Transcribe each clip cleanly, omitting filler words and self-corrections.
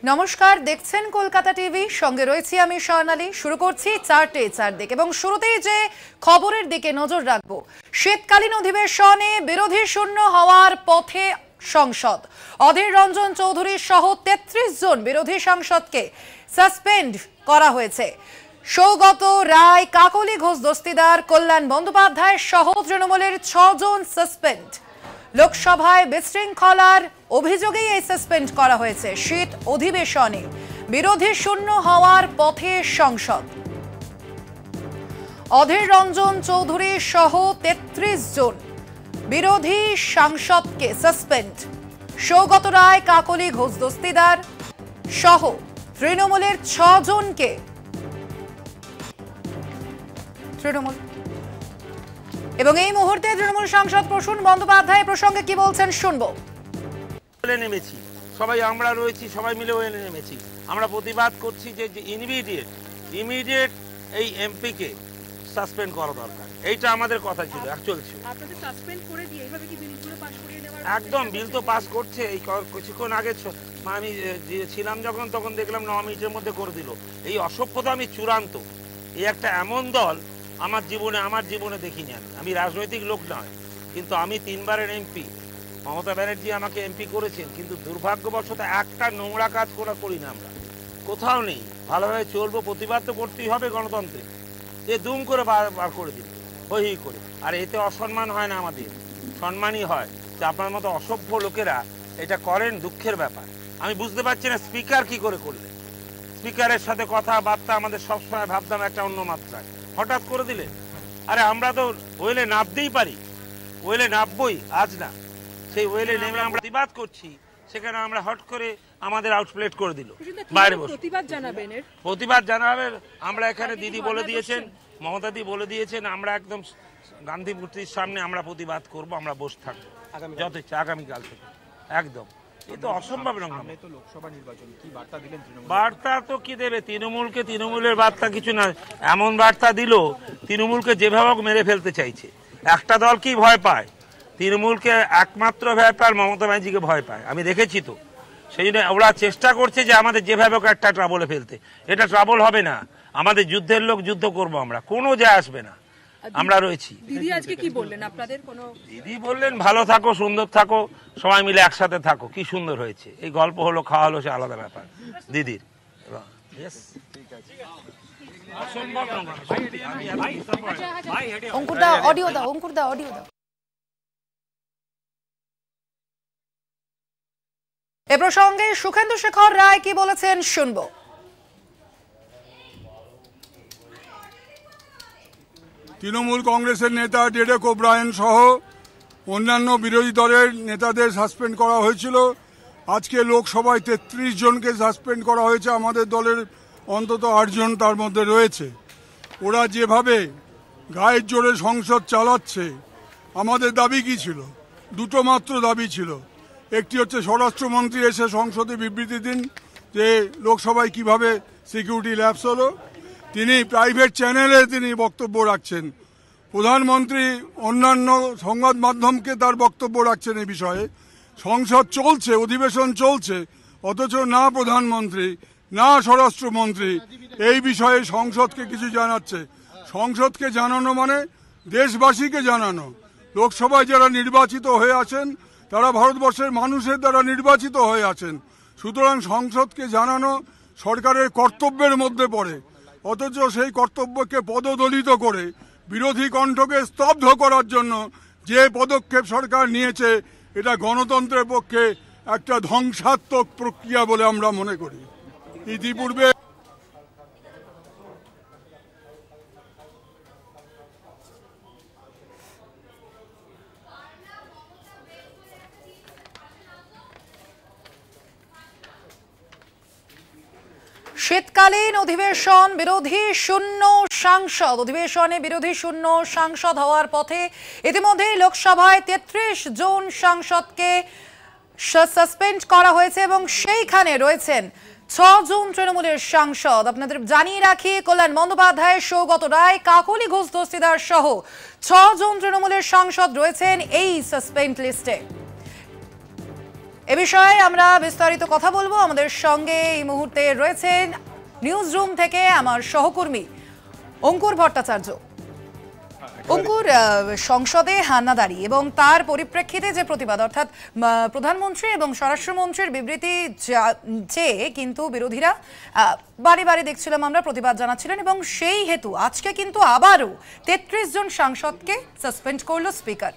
নমস্কার, দেখছেন কলকাতা টিভি, সঙ্গে রয়েছি আমি স্বর্ণালী। শুরু করছি চারদিক এবং শুরুতেই যে খবরের দিকে নজর রাখবো, শীতকালীন অধিবেশনে বিরোধী শূন্য হওয়ার পথে সংসদ। অধীর রঞ্জন চৌধুরী সহ ৩৩ জন বিরোধী সাংসদকে সাসপেন্ড করা হয়েছে। সৌগত রায়, কাকলি ঘোষ দস্তিদার, কল্যাণ বন্দ্যোপাধ্যায় সহ তৃণমূলের ৬ জন সাসপেন্ড। লোকসভায় বিশৃঙ্খলার অভিযোগেই এই সাসপেন্ড করা হয়েছে। শীত অধিবেশনে বিরোধী শূন্য হওয়ার পথে সংসদ। অধীর রঞ্জন চৌধুরী সহ ৩৩ জন বিরোধী সাংসদকে সাসপেন্ড। সৌগত রায়, কাকলি ঘোষ দস্তিদার সহ তৃণমূলের ৬ জনকে তৃণমূল এবং এই মুহূর্তে তৃণমূল সাংসদ প্রসূন বন্দ্যোপাধ্যায় প্রসঙ্গে কি বলছেন শুনবো। নেমেছি সবাই, আমরা রয়েছি, সবাই মিলে ওয়েলে নেমেছি। আমরা প্রতিবাদ করছি যে ইমিডিয়েট এই এমপিকে সাসপেন্ড করা দরকার। এইটা আমাদের কথা ছিল, চলছে। একদম বিল তো পাস করছে। এই কিছুক্ষণ আগে আমি ছিলাম যখন, তখন দেখলাম ৯ মিনিটের মধ্যে করে দিল। এই অসভ্যতা আমি চূড়ান্ত। এই একটা এমন দল আমার জীবনে দেখিনি। আমি রাজনৈতিক লোক নয়, কিন্তু আমি ৩ বারের এমপি। মমতা ব্যানার্জি আমাকে এমপি করেছেন, কিন্তু দুর্ভাগ্যবশত একটা নোংরা কাজ করি না, আমরা কোথাও নেই। ভালোভাবে চলবো, প্রতিবাদ তো করতেই হবে গণতন্ত্রে। এ দুম করে বার করে দিল, হই করে। আর এতে অসম্মান হয় না, আমাদের সম্মানই হয়। যে আপনার মতো অসভ্য লোকেরা এটা করেন, দুঃখের ব্যাপার। আমি বুঝতে পারছি না স্পিকার কি করে করলেন। স্পিকারের সাথে কথাবার্তা আমাদের সবসময় ভাবতাম একটা অন্য মাত্রায়, হঠাৎ করে দিলেন। আরে আমরা তো ওয়েলে নামতেই পারি, ওয়েলে নামবই, আজ না। সেই ওয়েলে নেমে আমরা প্রতিবাদ করছি, সেখানে আমরা হট করে আমাদের আউটপ্লেট করে দিল। বাইরে বসে প্রতিবাদ জানাবে। আমরা এখানে দিদি বলে দিয়েছেন, মমতাদি বলে দিয়েছেন, আমরা একদম গান্ধী মূর্তির সামনে আমরা প্রতিবাদ করব। আমরা বসে থাকবো যথেষ্ট আগামীকাল থেকে। একদম এ তো অসম্ভব। বার্তা তো কি দেবে তৃণমূলকে? তৃণমূলের বার্তা কিছু না। এমন বার্তা দিল, তৃণমূলকে যেভাবে মেরে ফেলতে চাইছে। একটা দলকেই ভয় পায়, তৃণমূলকে একমাত্র ভয় পায়, মমতা ব্যানার্জিকে ভয় পায়। আমি দেখেছি তো। সেই জন্য ওরা চেষ্টা করছে যে আমাদের যেভাবে একটা ট্রাবলে ফেলতে। এটা ট্রাবল হবে না। আমাদের যুদ্ধের লোক, যুদ্ধ করব আমরা, কোনো যায় আসবে না, আমরা রয়েছি। দিদি আজকে কি বললেন আপনাদের? দিদি বললেন ভালো থাকো, সুন্দর থাকো, সবাই মিলে একসাথে থাকো। কি সুন্দর হয়েছে। এই গল্প হলো, খাওয়া হলো, সে আলাদা ব্যাপার দিদির। অঙ্কুর দা অডিও দাও, অঙ্কুর দা অডিও দাও। এ প্রসঙ্গে সুখেন্দু শেখর রায় কি বলেছেন শুনবো। তৃণমূল কংগ্রেসের নেতা ডেরেক ওব্রায়েন সহ অন্যান্য বিরোধী দলের নেতাদের সাসপেন্ড করা হয়েছিল। আজকে লোকসভায় ৩৩ জনকে সাসপেন্ড করা হয়েছে। আমাদের দলের অন্তত ৮ জন তার মধ্যে রয়েছে। ওরা যেভাবে গায়ের জোরে সংসদ চালাচ্ছে, আমাদের দাবি কি ছিল? দুটো মাত্র দাবি ছিল। একটি হচ্ছে স্বরাষ্ট্রমন্ত্রী এসে সংসদে বিবৃতি দিন যে লোকসভায় কিভাবে সিকিউরিটি ল্যাপস হলো। তিনি প্রাইভেট চ্যানেলে তিনি বক্তব্য রাখছেন। প্রধানমন্ত্রী অন্যান্য সংবাদ মাধ্যমকে তার বক্তব্য রাখছেন এই বিষয়ে। সংসদ চলছে, অধিবেশন চলছে, অথচ না প্রধানমন্ত্রী না স্বরাষ্ট্রমন্ত্রী এই বিষয়ে সংসদকে কিছু জানাচ্ছে। সংসদকে জানানো মানে দেশবাসীকে জানানো। লোকসভায় যারা নির্বাচিত হয়ে আছেন তারা ভারতবর্ষের মানুষের দ্বারা নির্বাচিত হয়ে আছেন। সুতরাং সংসদকে জানানো সরকারের কর্তব্যের মধ্যে পড়ে। অথচ সেই কর্তব্যকে পদদলিত করে বিরোধী কণ্ঠকে স্তব্ধ করার জন্য যে পদক্ষেপ সরকার নিয়েছে, এটা গণতন্ত্রের পক্ষে একটা ধ্বংসাত্মক প্রক্রিয়া বলে আমরা মনে করি। ইতিপূর্বে শীতকালীন অধিবেশন বিরোধী শূন্য সাংসদ। অধিবেশনে বিরোধী শূন্য সাংসদ হওয়ার পথে ইতিমধ্যেই লোকসভায় ৩৩ জন সাংসদকে সাসপেন্ড করা হয়েছে এবং সেইখানে রয়েছেন ৬ জন তৃণমূলের সাংসদ। আপনাদের জানিয়ে রাখি, কল্যাণ বন্দ্যোপাধ্যায়, সৌগত রায়, কাকলি ঘোষ দস্তিদার সহ ৬ জন তৃণমূলের সাংসদ রয়েছেন এই সাসপেন্ড লিস্টে। এ বিষয়ে আমরা বিস্তারিত কথা বলবো। আমাদের সঙ্গে এই মুহূর্তে রয়েছেন নিউজ রুম থেকে আমার সহকর্মী অঙ্কুর ভট্টাচার্য। অঙ্কুর, সংসদে হানাদারি এবং তার পরিপ্রেক্ষিতে যে প্রতিবাদ, অর্থাৎ প্রধানমন্ত্রী এবং স্বরাষ্ট্রমন্ত্রীর বিবৃতি চেয়ে কিন্তু বিরোধীরা বাড়ি বাড়ি দেখছিলাম আমরা প্রতিবাদ জানাচ্ছিলেন, এবং সেই হেতু আজকে কিন্তু আবারও ৩৩ জন সাংসদকে সাসপেন্ড করলো স্পিকার।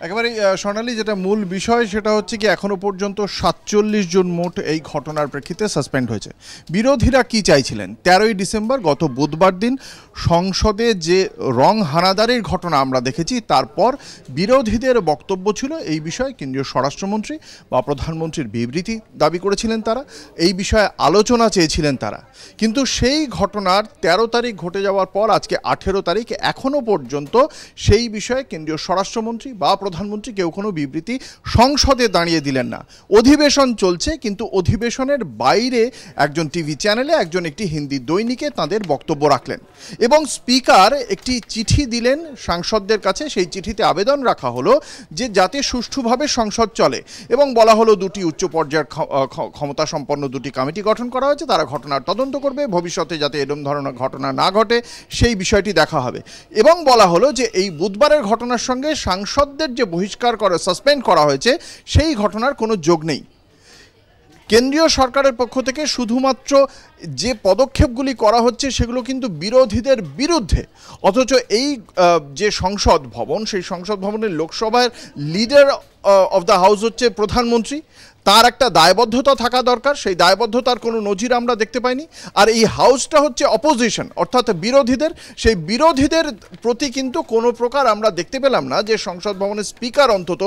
একেবারে সোনালী, যেটা মূল বিষয় সেটা হচ্ছে কি এখনো পর্যন্ত ৪৭ জন মোট এই ঘটনার প্রেক্ষিতে সাসপেন্ড হয়েছে। বিরোধীরা কি চাইছিলেন? ১৩ই ডিসেম্বর গত বুধবার দিন সংসদে যে রং হানাদারির ঘটনা আমরা দেখেছি, তারপর বিরোধীদের বক্তব্য ছিল এই বিষয়ে কেন্দ্রীয় স্বরাষ্ট্রমন্ত্রী বা প্রধানমন্ত্রীর বিবৃতি দাবি করেছিলেন তারা, এই বিষয়ে আলোচনা চেয়েছিলেন তারা। কিন্তু সেই ঘটনার ১৩ তারিখ ঘটে যাওয়ার পর আজকে ১৮ তারিখ, এখনো পর্যন্ত সেই বিষয়ে কেন্দ্রীয় স্বরাষ্ট্রমন্ত্রী বা প্রধানমন্ত্রী কেউ কোনো বিবৃতি সংসদে দাঁড়িয়ে দিলেন না। অধিবেশন চলছে, কিন্তু অধিবেশনের বাইরে একজন টিভি চ্যানেলে একটি হিন্দি দৈনিকে তাদের বক্তব্য রাখলেন এবং স্পিকার একটি চিঠি দিলেন সাংসদদের কাছে। সেই চিঠিতে আবেদন রাখা হলো যে যাতে সুষ্ঠুভাবে সংসদ চলে, এবং বলা হলো দুটি উচ্চ পর্যায়ের ক্ষমতা সম্পন্ন দুটি কমিটি গঠন করা হয়েছে, তারা ঘটনার তদন্ত করবে, ভবিষ্যতে যাতে এরকম ধরনের ঘটনা না ঘটে সেই বিষয়টি দেখা হবে। এবং বলা হলো যে এই বুধবারের ঘটনার সঙ্গে সাংসদদের যে বহিষ্কার করা, সাসপেন্ড করা হয়েছে, সেই ঘটনার কোনো যোগ নেই। কেন্দ্রীয় সরকারের পক্ষ থেকে শুধুমাত্র যে পদক্ষেপগুলি করা হচ্ছে সেগুলো কিন্তু বিরোধীদের বিরুদ্ধে, অথচ এই যে সংসদ ভবন, সেই সংসদ ভবনের লোকসভার লিডার অফ দ্য হাউস হচ্ছে প্রধানমন্ত্রী, তার একটা দায়বদ্ধতা থাকা দরকার, সেই দায়বদ্ধতার কোনো নজির আমরা দেখতে পাইনি। আর এই হাউসটা হচ্ছে অপোজিশন, অর্থাৎ বিরোধীদের, সেই বিরোধীদের প্রতি কিন্তু কোনো প্রকার আমরা দেখতে পেলাম না যে সংসদ ভবনের স্পিকার অন্তত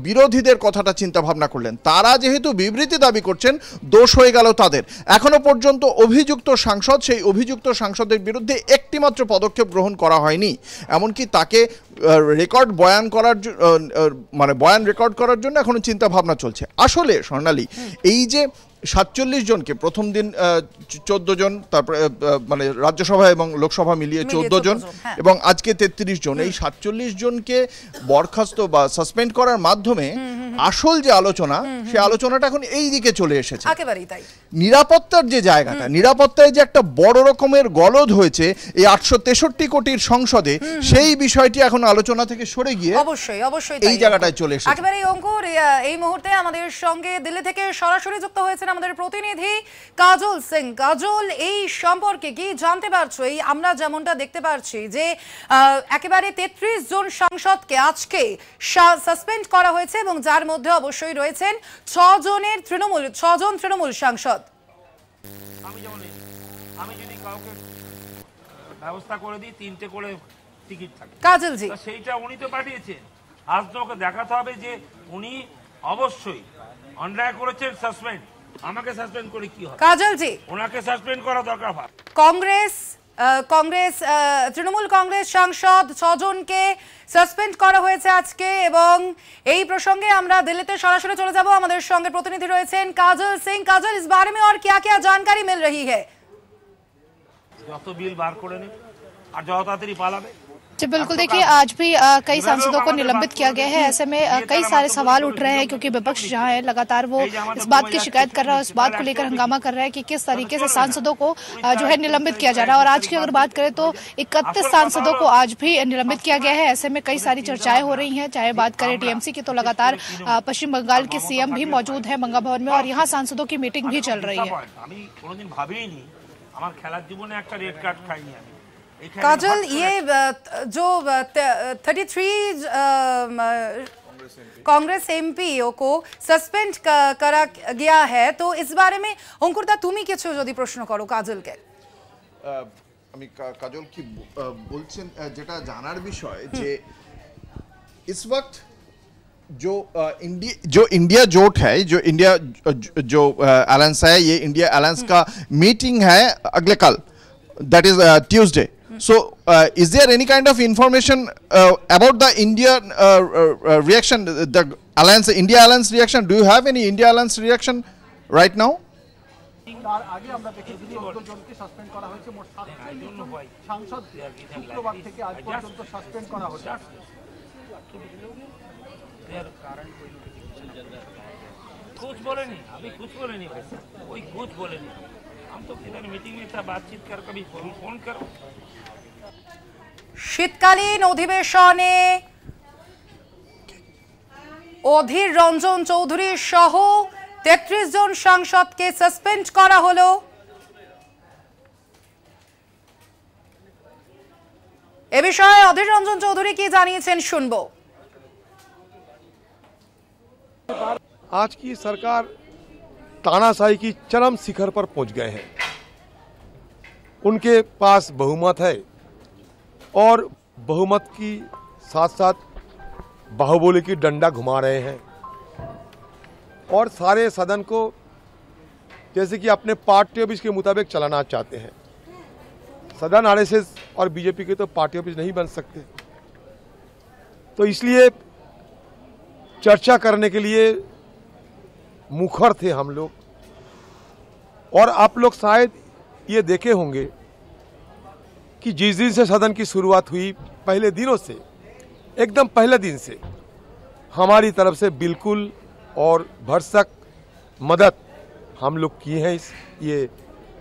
বিরোধীদের কথাটা চিন্তা ভাবনা করলেন। তারা যেহেতু বিবৃতি দাবি করছেন, দোষ হয়ে গেল তাদের। এখনো পর্যন্ত অভিযুক্ত সাংসদ, সেই অভিযুক্ত সাংসদের বিরুদ্ধে একটিমাত্র পদক্ষেপ গ্রহণ করা হয়নি, এমনকি তাকে রেকর্ড বয়ান করার বয়ান রেকর্ড করার জন্য এখনো চিন্তা ভাবনা চলছে। আসলে স্বর্ণালী, এই যে ৪৭ জনকে, প্রথম দিন ১৪ জন, তারপরে রাজ্যসভা এবং লোকসভা মিলিয়ে ১৪ জন, এবং আজকে ৩৩ জন, এই ৪৭ জনকে বরখাস্ত বা সাসপেন্ড করার মাধ্যমে আসল যে আলোচনা, সেই আলোচনাটা এখন এই দিকে চলে এসেছে। একেবারেই তাই। নিরাপত্তার যে জায়গাটা, নিরাপত্তায় যে একটা বড় রকমের গলদ হয়েছে এই ৮৬৩ কোটির সংসদে, সেই বিষয়টি এখন আলোচনা থেকে সরে গিয়ে অবশ্যই এই জায়গাটায় চলে এসেছে। একেবারেই অঙ্কুর, এই মুহূর্তে আমাদের সঙ্গে দিল্লি থেকে সরাসরি যুক্ত হয়েছেন আমাদের প্রতিনিধি কাজল সিং। কাজল, এই সম্পর্কে কি জানতে পারছো? এই আমরা যেমনটা দেখতে পাচ্ছি যে একেবারে ৩৩ জন সাংসদকে আজকে সাসপেন্ড করা হয়েছে, এবং যার মধ্যে অবশ্যই রয়েছেন ৬ জন তৃণমূল সাংসদ। আমি যদি কাউকে ব্যবস্থা করে দিই ৩টে করে টিকিট থাকে, কাজল জি, সেইটা উনি তো পাঠিয়েছেন। আজ তো ওকে দেখাতে হবে যে উনি অবশ্যই অন্যায় করেছেন, সাসপেন্ড। আমাকে সাসপেন্ড করে কি হবে? কাজল জি, ওনাকে সাসপেন্ড করা দরকার। তৃণমূল কংগ্রেস সাংসদ ৬ জনকে সাসপেন্ড করা হয়েছে আজকে, এবং এই প্রসঙ্গে আমরা দিল্লিতে সরাসরি চলে যাব। আমাদের সঙ্গে প্রতিনিধি রয়েছেন কাজল সিং। কাজল, इस बारे में और क्या-क्या जानकारी मिल रही है? যত বিল বার করে নে আর যত তাড়াতাড়ি পালাবে। जी बिल्कुल, देखिए आज भी कई सांसदों को निलंबित किया गया है। ऐसे में कई सारे सवाल उठ रहे हैं, क्योंकि विपक्ष जहां है लगातार वो इस बात की शिकायत कर रहा है, इस बात को लेकर हंगामा कर रहा है कि किस तरीके से सांसदों को जो है निलंबित किया जा रहा है। और आज की अगर बात करें तो 31 सांसदों को आज भी निलंबित किया गया है। ऐसे में कई सारी चर्चाएं हो रही हैं। चाहे बात करें टीएमसी की, तो लगातार पश्चिम बंगाल के सीएम भी मौजूद है बंगा भवन में, और यहाँ सांसदों की मीटिंग भी चल रही है। काजल, ये जो 33 कांग्रेस एमपीओ को सस्पेंड करा गया है, तो इस बारे में अंकुरदा তুমি কিছু যদি প্রশ্ন করো কাজলকে। আমি কাজল কি বলছেন, যেটা জানার বিষয় যে इस वक्त जो इंडिया जोट है, जो अलायंस है, ये इंडिया अलायंस का मीटिंग है अगले कल, that is Tuesday. So, is there any kind of information about the Indian reaction, the alliance, India alliance reaction? Do you have any India alliance reaction right now? তার আগে আমরা দেখেছি যে ১৪ জনকে সাসপেন্ড করা হয়েছে, মোট ৪৭ জন সাংসদ শুক্রবার থেকে আজ পর্যন্ত সাসপেন্ড করা হচ্ছে। कुछ बोले नहीं, अभी कुछ बोले नहीं वैसे, कोई कुछ बोले नहीं। हम तो इधर मीटिंग में था, बातचीत कर, कभी फोन करो। শীতকালীন অধিবেশনে অধীর রঞ্জন চৌধুরী সহ ৩৩ জন সাংসদকে সাসপেন্ড করা হলো। এ বিষয়ে অধীর রঞ্জন চৌধুরী কি জানিয়েছেন শুনবো। आज की सरकार तानाशाही की चरम शिखर पर पहुंच गए हैं। उनके पास बहुमत है और बहुमत की साथ साथ बाहुबली की डंडा घुमा रहे हैं और सारे सदन को जैसे कि अपने पार्टी ऑफिस के मुताबिक चलाना चाहते हैं। सदन आरएसएस और बीजेपी के तो पार्टी ऑफिस नहीं बन सकते, तो इसलिए चर्चा करने के लिए मुखर थे हम लोग। और आप लोग शायद ये देखे होंगे कि जिस दिन से सदन की शुरुआत हुई, पहले दिनों से, एकदम पहले दिन से हमारी तरफ से बिल्कुल और भरसक मदद हम लोग किए हैं इस ये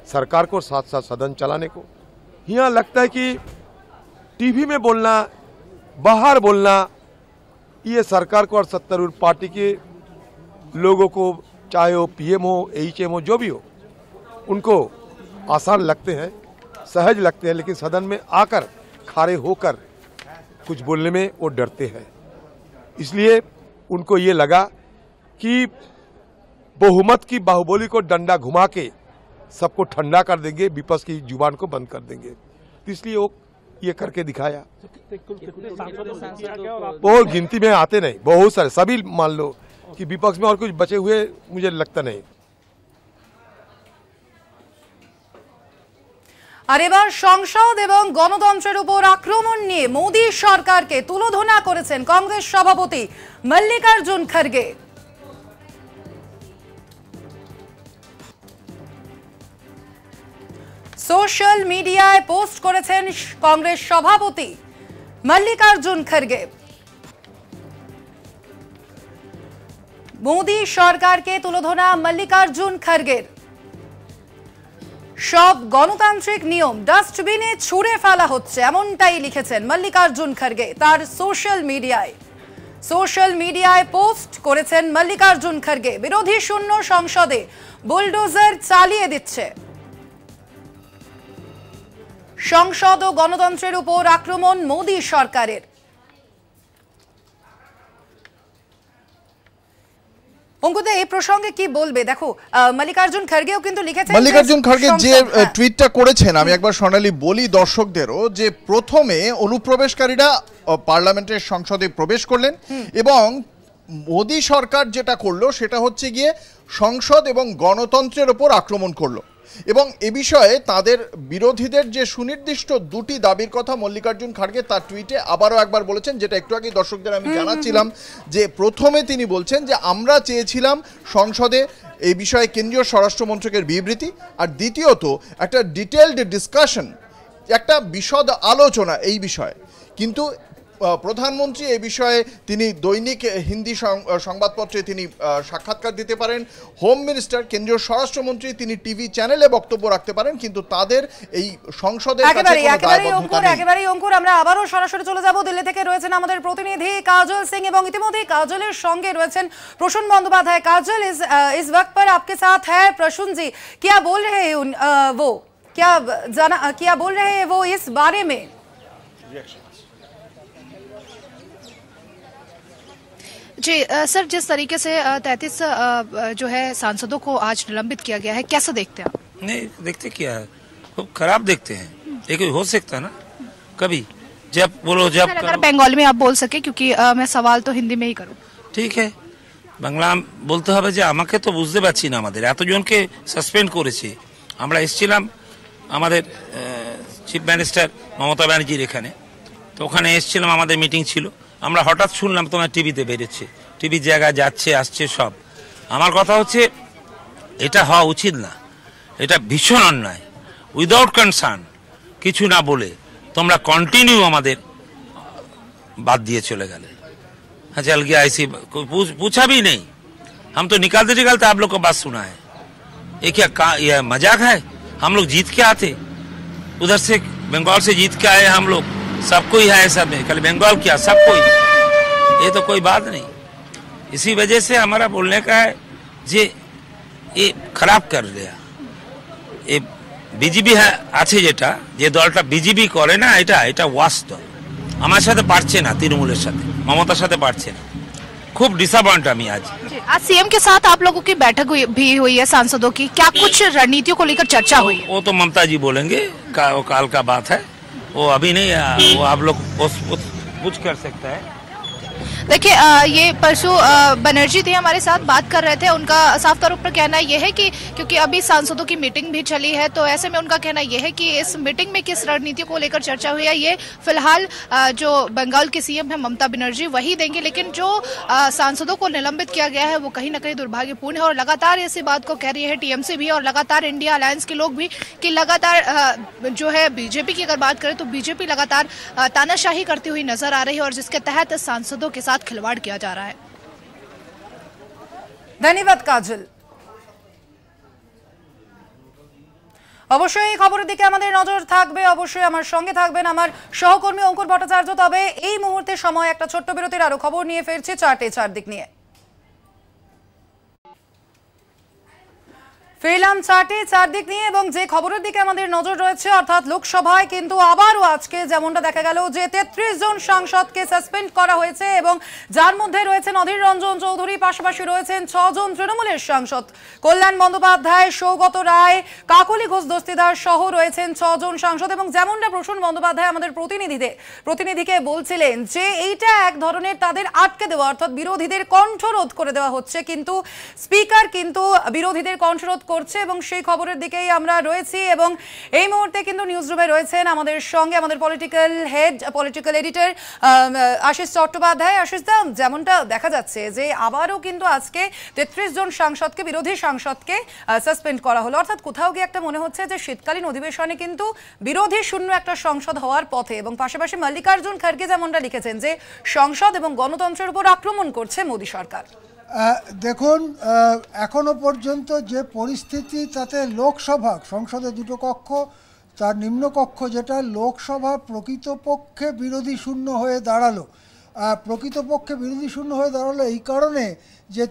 सरकार को, साथ साथ सदन चलाने को। यहाँ लगता है कि टीवी में बोलना, बाहर बोलना, ये सरकार को और सत्तारूढ़ पार्टी के लोगों को, चाहे वो पीएम हो, एचएम हो, जो भी हो, उनको आसान लगते हैं, सहज लगते हैं, लेकिन सदन में आकर खड़े होकर कुछ बोलने में वो डरते हैं। इसलिए उनको ये लगा कि बहुमत की बाहुबली को डंडा घुमा के सबको ठंडा कर देंगे, विपक्ष की जुबान को बंद कर देंगे, तो इसलिए वो ये करके दिखाया। बहुत गिनती में आते नहीं, बहुत सारे, सभी मान लो कि विपक्ष में और कुछ बचे हुए मुझे लगता नहीं। আর এবার সংসদ এবং গণতন্ত্রের উপর আক্রমণ নিয়ে মোদী সরকারকে তুলোধনা করেছেন কংগ্রেস সভাপতি মল্লিকার্জুন খড়গে। সোশ্যাল মিডিয়ায় পোস্ট করেছেন কংগ্রেস সভাপতি মল্লিকার্জুন খড়গে। মোদী সরকারকে তুলোধনা মল্লিকার্জুন খড়গের। সব গণতান্ত্রিক নিয়ম ডাস্টবিনে ছুঁড়ে ফেলা হচ্ছে, এমনটাই লিখেছেন মল্লিকার্জুন খড়গে তার সোশ্যাল মিডিয়ায় পোস্ট করেছেন মল্লিকার্জুন খড়গে। বিরোধী শূন্য সংসদে বুলডোজার চালিয়ে দিচ্ছে। সংসদ ও গণতন্ত্রের উপর আক্রমণ মোদী সরকারের। অঙ্কুদা এই প্রসঙ্গে কি বলবে? দেখো মল্লিকার্জুন খড়গেও কিন্তু লিখেছেন, মল্লিকার্জুন খড়গে যে টুইটটা করেছেন, আমি একবার সোনালী বলি দর্শকদেরও, যে প্রথমে অনুপ্রবেশকারীরা পার্লামেন্টের সংসদে প্রবেশ করলেন এবং মোদী সরকার যেটা করলো সেটা হচ্ছে গিয়ে সংসদ এবং গণতন্ত্রের ওপর আক্রমণ করলো। এবং এ বিষয়ে তাদের বিরোধীদের যে সুনির্দিষ্ট দুটি দাবির কথা মল্লিকার্জুন খড়গে তার টুইটে আবারও একবার বলেছেন, যেটা একটু আগে দর্শকদের আমি জানাচ্ছিলাম, যে প্রথমে তিনি বলছেন যে আমরা চেয়েছিলাম সংসদে এই বিষয়ে কেন্দ্রীয় স্বরাষ্ট্রমন্ত্রকের বিবৃতি, আর দ্বিতীয়ত একটা ডিটেলড ডিসকাশন, একটা বিশদ আলোচনা এই বিষয়ে। কিন্তু প্রধানমন্ত্রী এই বিষয়ে তিনি দৈনিক হিন্দি সংবাদপত্রে তিনি সাক্ষাৎকার দিতে পারেন, হোম মিনিস্টার কেন্দ্রীয় স্বরাষ্ট্রমন্ত্রী তিনি টিভি চ্যানেলে বক্তব্য রাখতে পারেন, কিন্তু তাদের এই সংসদের একেবারেই অঙ্কুর আমরা আবারও সরাসরি চলে যাব। দিল্লি থেকে রয়েছেন আমাদের প্রতিনিধি কাজল সিং এবং ইতিমধ্যে কাজলের সঙ্গে রয়েছেন প্রসূন বন্দ্যোপাধ্যায়। কাজল, इस वक्त पर आपके साथ है प्रसून जी, क्या बोल रहे हैं वो, क्या बोल रहे हैं वो इस बारे में? जी सर, जिस तरीके से 33 जो है सांसदों को आज निलंबित किया गया है, कैसे देखते हैं आप? नहीं देखते क्या है, खूब खराब देखते हैं, लेकिन हो सकता है ना कभी, जब बोलो जब अगर बंगाली में आप बोल सके, क्योंकि मैं सवाल तो हिंदी में ही करूं। ঠিক আছে, বাংলা বলতে হবে যে আমাকে তো বুঝতে পারছি না, আমাদের এতজনকে সাসপেন্ড করেছে। আমরা এসেছিলাম আমাদের চিফ মিনিস্টার মমতা ব্যানার্জির এখানে, তো ওখানে এসেছিলাম, আমাদের মিটিং ছিল, আমরা হঠাৎ শুনলাম তোমার টিভিতে বেরোচ্ছে, টিভির জায়গায় যাচ্ছে আসছে সব। আমার কথা হচ্ছে এটা হওয়া উচিত না, এটা ভীষণ অন্যায়। উইদাউট কনসার্ন কিছু না বলে তোমরা কন্টিনিউ আমাদের বাদ দিয়ে চলে গেলে। हाँ चल गया ऐसी पूछा भी नहीं, हम तो निकालते निकालते आप लोग को बात सुना है। ये क्या यह मजाक है? हम लोग जीत के आते, उधर से बंगाल से जीत के आए हम लोग, सबको ही है ऐसा में, कल बंगाल क्या सबको ही, ये तो कोई बात नहीं। इसी वजह से हमारा बोलने का है जे ये खराब कर दिया। ये বিজেপি আছে যেটা, যে দলটা বিজেপি করে না, এটা ওয়াশ দল, আমার সাথে পারছে না, তৃণমূলের সাথে মমতার সাথে পারছে না। खूब डिसअपॉइंट আমি आज सीएम के साथ आप लोगों की बैठक भी हुई है सांसदों की, क्या कुछ रणनीतियों को लेकर चर्चा हुई है? वो तो ममता जी बोलेंगे, वो काल का बात है, वो अभी नहीं, वो आप लोग पूछ कर सकता है। देखिए ये परसों बनर्जी थे हमारे साथ, बात कर रहे थे। उनका साफ तौर पर कहना यह है कि क्योंकि अभी सांसदों की मीटिंग भी चली है, तो ऐसे में उनका कहना यह है कि इस मीटिंग में किस रणनीति को लेकर चर्चा हुई है ये फिलहाल जो बंगाल के सीएम है ममता बनर्जी वही देंगे, लेकिन जो सांसदों को निलंबित किया गया है वो कहीं ना कहीं दुर्भाग्यपूर्ण है। और लगातार इसी बात को कह रही है टीएमसी भी और लगातार इंडिया अलायंस के लोग भी कि लगातार जो है बीजेपी की अगर बात करें तो बीजेपी लगातार तानाशाही करती हुई नजर आ रही है और जिसके तहत सांसदों के साथ खिलवाड़ किया जा रहा है। धन्यवाद काजल। অবশ্যই এই খবরের দিকে আমাদের নজর থাকবে, অবশ্যই আমার সঙ্গে থাকবেন আমার সহকর্মী অঙ্কুর ভট্টাচার্য। তবে এই মুহূর্তে সময় একটা ছোট্ট বিরতির, আরো খবর নিয়ে ফিরছি চারদিক নিয়ে। ফিরলাম চারদিক নিয়ে এবং যে খবরের দিকে আমাদের নজর রয়েছে, অর্থাৎ লোকসভায় কিন্তু আবারও আজকে যেমনটা দেখা গেল যে 33 জন সাংসদকে সাসপেন্ড করা হয়েছে এবং যার মধ্যে রয়েছেন অধীর রঞ্জন চৌধুরী, পাশাপাশি রয়েছেন 6 জন তৃণমূলের সাংসদ, কল্যাণ বন্দ্যোপাধ্যায়, সৌগত রায়, কাকলি ঘোষ দস্তিদার সহ রয়েছেন 6 জন সাংসদ। এবং যেমনটা প্রসূন বন্দ্যোপাধ্যায় আমাদের প্রতিনিধিকে বলছিলেন যে এইটা এক ধরনের তাদের আটকে দেওয়া, অর্থাৎ বিরোধীদের কণ্ঠরোধ করে দেওয়া হচ্ছে, কিন্তু স্পিকার কিন্তু বিরোধীদের কণ্ঠরোধ করছে এবং সেই খবরের দিকেই আমরা রয়েছি। এবং এই মুহূর্তে কিন্তু নিউজ রুমে রয়েছেন আমাদের সঙ্গে আমাদের পলিটিক্যাল এডিটর আশিস চট্টোপাধ্যায়। আশিস দা, যেমনটা দেখা যাচ্ছে যে আবারও কিন্তু আজকে 33 জন সাংসদকে, বিরোধী সাংসদকে সাসপেন্ড করা হলো, অর্থাৎ কোথাও গিয়ে একটা মনে হচ্ছে যে শীতকালীন অধিবেশনে কিন্তু বিরোধী শূন্য একটা সংসদ হওয়ার পথে। এবং পাশাপাশি মল্লিকার্জুন খাড়গে যেমনটা লিখেছেন যে সংসদ এবং গণতন্ত্রের উপর আক্রমণ করছে মোদী সরকার। দেখুন, এখনো পর্যন্ত যে পরিস্থিতি, তাতে লোকসভা, সংসদে 2টো কক্ষ, তার নিম্নকক্ষ যেটা লোকসভা প্রকৃতপক্ষে বিরোধী শূন্য হয়ে দাঁড়ালো। প্রকৃতপক্ষে বিরোধী শূন্য হয়ে দাঁড়ালো এই কারণে যে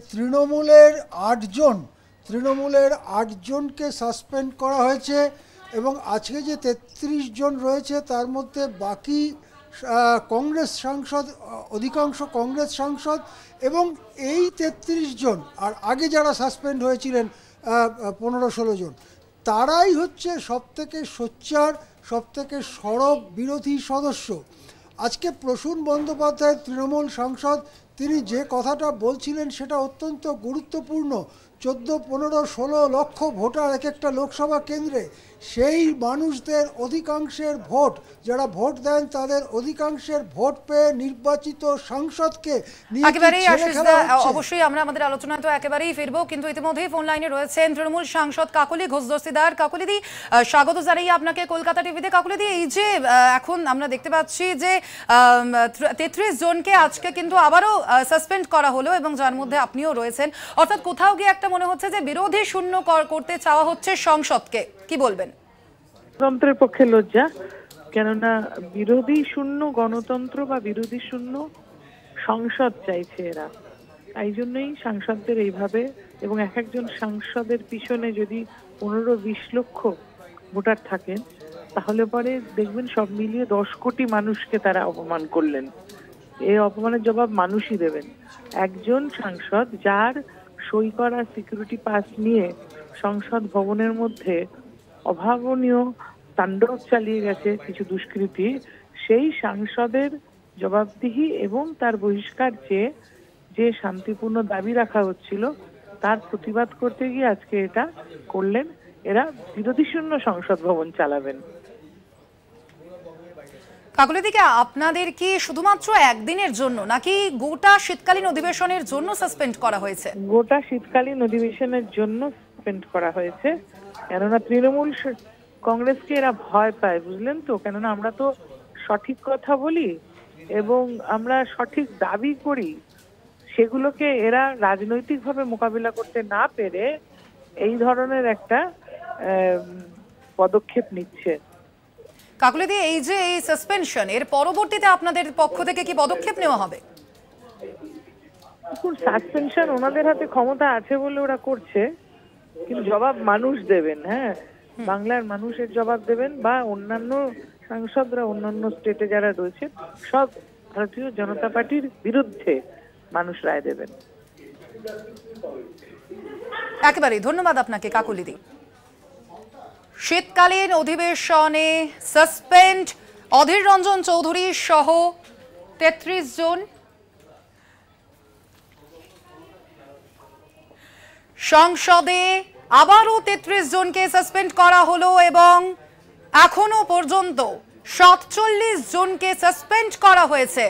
তৃণমূলের 8 জনকে সাসপেন্ড করা হয়েছে এবং আজকে যে 33 জন রয়েছে তার মধ্যে বাকি কংগ্রেস সাংসদ, অধিকাংশ কংগ্রেস সাংসদ, এবং এই 33 জন আর আগে যারা সাসপেন্ড হয়েছিলেন 15-16 জন, তারাই হচ্ছে সবথেকে সোচ্চার, সবথেকে সরব বিরোধী সদস্য। আজকে প্রসূন বন্দ্যোপাধ্যায় তৃণমূল সাংসদ, তিনি যে কথাটা বলছিলেন সেটা অত্যন্ত গুরুত্বপূর্ণ। 14, 15, 16 লক্ষ ভোটার এক একটা লোকসভা কেন্দ্রে, সেই মানুষদের অধিকাংশের ভোট, যারা ভোট দেন তাদের অধিকাংশের ভোট পেয়ে নির্বাচিত সাংসদকে অবশ্যই আমরা আমাদের আলোচনায় তো একেবারেই ফিরবো, কিন্তু ইতিমধ্যেই ফোন লাইনে রয়েছেন তৃণমূল সাংসদ কাকলি ঘোষ দস্তিদার। কাকলিদি, স্বাগত জানাই আপনাকে কলকাতা টিভিতে। কাকলিদি, এই যে এখন আমরা দেখতে পাচ্ছি যে 33 জনকে আজকে কিন্তু আবারও সাসপেন্ড করা হলো এবং যার মধ্যে আপনিও রয়েছেন, অর্থাৎ কোথাও গিয়ে একটা মনে হচ্ছে যে বিরোধী শূন্য করতে চাওয়া হচ্ছে সংসদকে, কি বলবেন? গণতন্ত্রের পক্ষে লজ্জা, কেননা বিরোধী শূন্য গণতন্ত্র বা বিরোধী শূন্য সংসদ চাইছে এরা, তাই জন্যই সাংসদদের এইভাবে, এবং এক একজন সাংসদের পিছনে যদি 15-20 লক্ষ ভোটার থাকেন তাহলে পরে দেখবেন সব মিলিয়ে 10 কোটি মানুষকে তারা অপমান করলেন। এই অপমানের জবাব মানুষই দেবেন। একজন সাংসদ যার সই করা সিকিউরিটি পাস নিয়ে সংসদ ভবনের মধ্যে অভাবনীয় তাণ্ডব চালিয়ে গেছে কিছু দুষ্কৃতী, সেই সাংসদের জবাবদিহি এবং তার বহিষ্কার চেয়ে যে শান্তিপূর্ণ দাবি রাখা হচ্ছিল তার প্রতিবাদ করতে গিয়ে আজকে এটা করলেন। এরা বিরোধী শূন্য সংসদ ভবন চালাবেন। কাকলিদিকে, আপনাদের কি শুধুমাত্র একদিনের জন্য নাকি গোটা শীতকালীন অধিবেশনের জন্য সাসপেন্ড করা হয়েছে? গোটা শীতকালীন অধিবেশনের জন্য সাসপেন্ড করা হয়েছে, কেননা তৃণমূল কংগ্রেসকে এরা ভয় পায়, বুঝলেন তো। কেননা আমরা তো সঠিক কথা বলি এবং আমরা সঠিক দাবি করি, সেগুলোকে এরা রাজনৈতিকভাবে মোকাবিলা করতে না পেরে এই ধরনের একটা পদক্ষেপ নিচ্ছে। কাকুলিদি, এই যে এই সাসপেনশন, এর পরবর্তীতে আপনাদের পক্ষ থেকে কি পদক্ষেপ নেওয়া হবে? সাসপেনশন ওনাদের হাতে ক্ষমতা আছে বলে ওরা করছে, কিন্তু জবাব মানুষ দেবেন। হ্যাঁ, বাংলার মানুষের জবাব দেবেন, বা অন্যান্য সাংসদরা অন্যান্য স্টেটে যারা রয়েছে সব ভারতীয় জনতা পার্টির বিরুদ্ধে মানুষ রায় দেবেন। একেবারে ধন্যবাদ আপনাকে কাকুলিদি। শীতকালীন অধিবেশনে সাসপেন্ড অধীর রঞ্জন চৌধুরী সহ ৩৩ জন। সংসদে আবারও ৩৩ জনকে সাসপেন্ড করা হলো এবং এখনো পর্যন্ত ৪৭ জনকে সাসপেন্ড করা হয়েছে।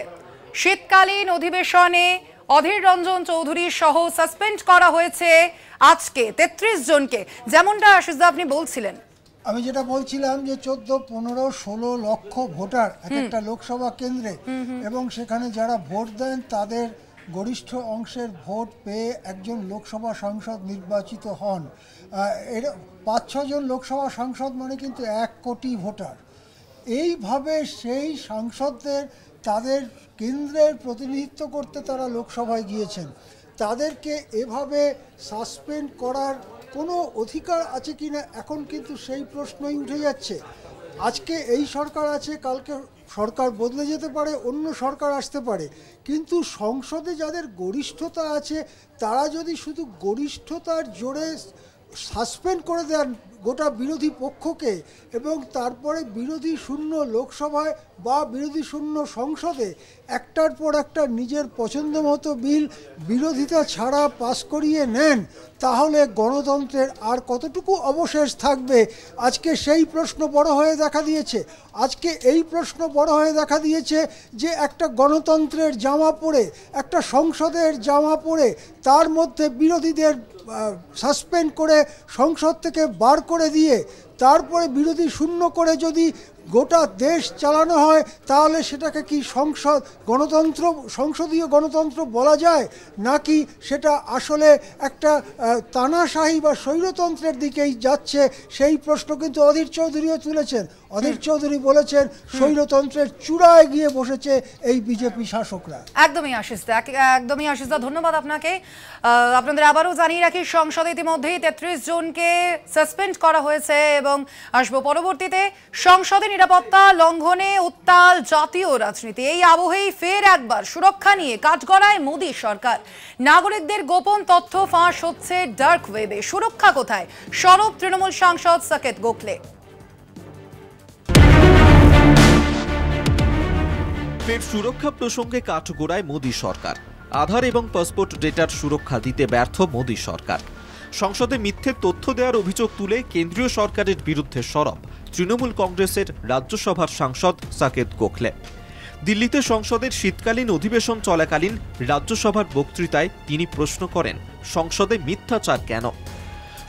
শীতকালীন অধিবেশনে অধীর রঞ্জন চৌধুরী সহ সাসপেন্ড করা হয়েছে আজকে ৩৩ জনকে। যেমনটা আশিসদা আপনি বলছিলেন, আমি যেটা বলছিলাম যে 14, 15, 16 লক্ষ ভোটার এক একটা লোকসভা কেন্দ্রে, এবং সেখানে যারা ভোট দেন তাদের গরিষ্ঠ অংশের ভোট পেয়ে একজন লোকসভা সাংসদ নির্বাচিত হন। এর 5-6 জন লোকসভা সাংসদ মানে কিন্তু 1 কোটি ভোটার। এইভাবে সেই সাংসদদের তাদের কেন্দ্রের প্রতিনিধিত্ব করতে তারা লোকসভায় গিয়েছেন, তাদেরকে এভাবে সাসপেন্ড করার কোনো অধিকার আছে কি না এখন কিন্তু সেই প্রশ্নই উঠে যাচ্ছে। আজকে এই সরকার আছে, কালকে সরকার বদলে যেতে পারে, অন্য সরকার আসতে পারে, কিন্তু সংসদে যাদের গরিষ্ঠতা আছে তারা যদি শুধু গরিষ্ঠতার জোরে সাসপেন্ড করে দেন গোটা বিরোধী পক্ষকে, এবং তারপরে বিরোধী শূন্য লোকসভায় বা বিরোধী শূন্য সংসদে একটার পর একটা নিজের পছন্দ মতো বিল বিরোধিতা ছাড়া পাস করিয়ে নেন, তাহলে গণতন্ত্রের আর কতটুকু অবশেষ থাকবে? আজকে সেই প্রশ্ন বড় হয়ে দেখা দিয়েছে। আজকে এই প্রশ্ন বড় হয়ে দেখা দিয়েছে যে একটা গণতন্ত্রের জামা পরে, একটা সংসদের জামা পরে, তার মধ্যে বিরোধীদের সাসপেন্ড করে সংসদ থেকে বার করে দিয়ে তারপরে বিরোধী শূন্য করে যদি গোটা দেশ চালানো হয়, তাহলে সেটাকে কি গণতন্ত্র, সংসদীয় গণতন্ত্র বলা যায়, নাকি সেটা আসলে একটা তানাশাহী বা স্বৈরতন্ত্রের দিকেই যাচ্ছে? সেই প্রশ্ন কিন্তু অধীর চৌধুরীও তুলেছেন। অধীর চৌধুরী বলেছেন স্বৈরতন্ত্রের চূড়ায় গিয়ে বসেছে এই বিজেপি শাসকরা। একদমই আশিসদা, ধন্যবাদ আপনাকে। আপনাদের আবারও জানিয়ে রাখি, সংসদে ইতিমধ্যেই ৩৩ জনকে সাসপেন্ড করা হয়েছে এবং আসবো পরবর্তীতে। সংসদে নিরাপত্তা লঙ্ঘনে উত্তাল জাতীয় রাজনীতি, এই আবহেই ফের একবার সুরক্ষা নিয়ে কাঠগড়ায় মোদী সরকার। নাগরিকদের গোপন তথ্য ফাঁস হচ্ছে ডার্ক ওয়েবে, সুরক্ষা কোথায়? সরব তৃণমূল সাংসদ সাকেত গোখলে। ফের সুরক্ষা প্রসঙ্গে কাঠগড়ায় মোদী সরকার। আধার এবং পাসপোর্ট ডেটার সুরক্ষা দিতে ব্যর্থ মোদী সরকার। সংসদে মিথ্যে তথ্য দেওয়ার অভিযোগ তুলে কেন্দ্রীয় সরকারের বিরুদ্ধে সরব তৃণমূল কংগ্রেসের রাজ্যসভার সাংসদ সাকেত গোখলে। দিল্লিতে সংসদের শীতকালীন অধিবেশন চলাকালীন রাজ্যসভার বক্তৃতায় তিনি প্রশ্ন করেন, সংসদে মিথ্যাচার কেন?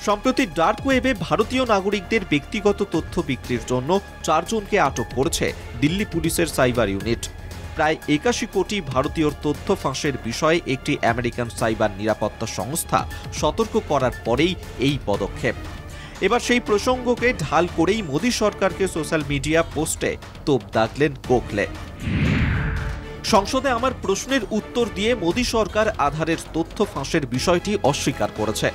সম্প্রতি ডার্ক ওয়েবে ভারতীয় নাগরিকদের ব্যক্তিগত তথ্য বিক্রির জন্য 4 জনকে আটক করেছে দিল্লি পুলিশের সাইবার ইউনিট। প্রায় 81 কোটি ভারতীয়র তথ্য ফাঁসের বিষয়ে একটি আমেরিকান সাইবার নিরাপত্তা সংস্থা সতর্ক করার পরেই এই পদক্ষেপ। এবার সেই প্রসঙ্গকে ঢাল করেই মোদী সরকারকে সোশ্যাল মিডিয়া পোস্টে তোপ দাগলেন গোখলে। সংসদে আমার প্রশ্নের উত্তর দিয়ে মোদী সরকার আধারের তথ্য ফাঁসের বিষয়টি অস্বীকার করেছে।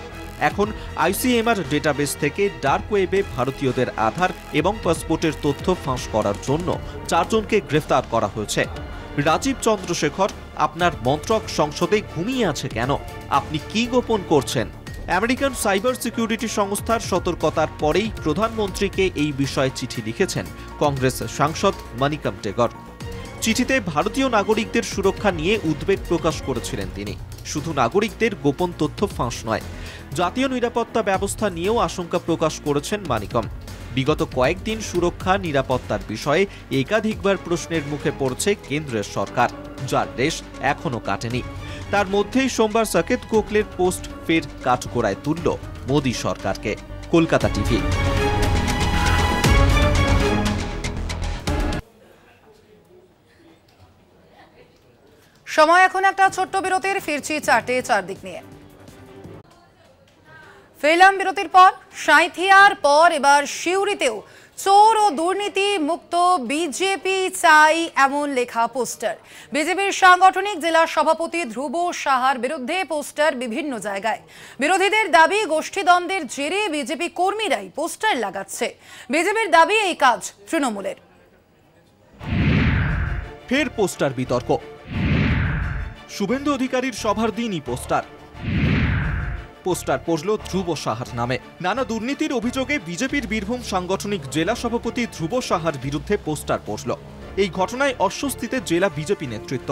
এখন আইসিএমআর ডেটাবেস থেকে ডার্ক ওয়েবে ভারতীয়দের আধার এবং পাসপোর্টের তথ্য ফাঁস করার জন্য 4 জনকে গ্রেফতার করা হয়েছে। রাজীব চন্দ্রশেখর, আপনার মন্ত্রক সংসদে ঘুমিয়ে আছে কেন? আপনি কি গোপন করছেন? আমেরিকান সাইবার সিকিউরিটি সংস্থার সতর্কতার পরেই প্রধানমন্ত্রীকে এই বিষয়ে চিঠি লিখেছেন কংগ্রেস সাংসদ মানিকম টেগর। চিঠিতে ভারতীয় নাগরিকদের সুরক্ষা নিয়ে উদ্বেগ প্রকাশ করেছিলেন তিনি। শুধু নাগরিকদের গোপন তথ্য ফাঁস নয়, জাতীয় নিরাপত্তা ব্যবস্থা নিয়েও আশঙ্কা প্রকাশ করেছেন মানিকম। বিগত কয়েকদিন সুরক্ষা নিরাপত্তার বিষয়ে একাধিকবার প্রশ্নের মুখে পড়ছে কেন্দ্রের সরকার, যার রেশ এখনো কাটেনি। তার মধ্যেই সোমবার সাকেত গোখলের পোস্ট ফের কাঠগড়ায় তুলল মোদী সরকারকে। কলকাতা টিভি। সময় এখন একটা ছোট্ট বিরতির, ফিরছি 4টে 4 দিক নিয়ে। ফেলাম বিরতির পর সাঁইথিয়ার পর এবার সিউড়িতেও চোর ও দুর্নীতি মুক্ত বিজেপি চাই এমন লেখা পোস্টার। বিজেপির সাংগঠনিক জেলা সভাপতি ধ্রুব সাহার বিরুদ্ধে পোস্টার বিভিন্ন জায়গায়। বিরোধীদের দাবি গোষ্ঠীদ্বন্দ্বের জেরে বিজেপি কর্মীরাই পোস্টার লাগাচ্ছে। বিজেপির দাবি এই কাজ তৃণমূলের। ফের পোস্টার বিতর্ক। শুভেন্দু অধিকারীর সভার দিনই পোস্টার পড়ল ধ্রুব সাহার নামে। নানা দুর্নীতির অভিযোগে বিজেপির বীরভূম সাংগঠনিক জেলা সভাপতি ধ্রুব সাহার বিরুদ্ধে পোস্টার পড়ল। এই ঘটনায় অস্বস্তিতে জেলা বিজেপি নেতৃত্ব।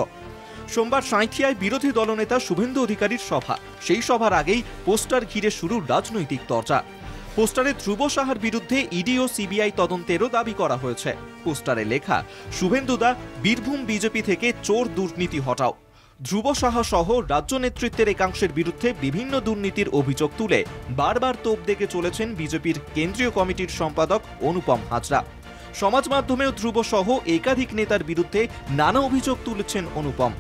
সোমবার সাঁইথিয়ায় বিরোধী দলনেতা শুভেন্দু অধিকারীর সভা। সেই সভার আগেই পোস্টার ঘিরে শুরু রাজনৈতিক চর্চা। পোস্টারে ধ্রুব সাহার বিরুদ্ধে ইডি ও সিবিআই তদন্তেরও দাবি করা হয়েছে। পোস্টারে লেখা, শুভেন্দুদা, বীরভূম বিজেপি থেকে চোর দুর্নীতি হটাও। ধ্রুব সাহা সহ রাজ্য নেতৃত্বের একাংশের বিরুদ্ধে বিভিন্ন দুর্নীতির অভিযোগ তুলে বারবার তোপ দেখে চলেছেন বিজেপির কেন্দ্রীয় কমিটির সম্পাদক অনুপম হাজরা। সমাজ মাধ্যমেও ধ্রুব সহ একাধিক নেতার বিরুদ্ধে নানা অভিযোগ তুলেছেন অনুপম।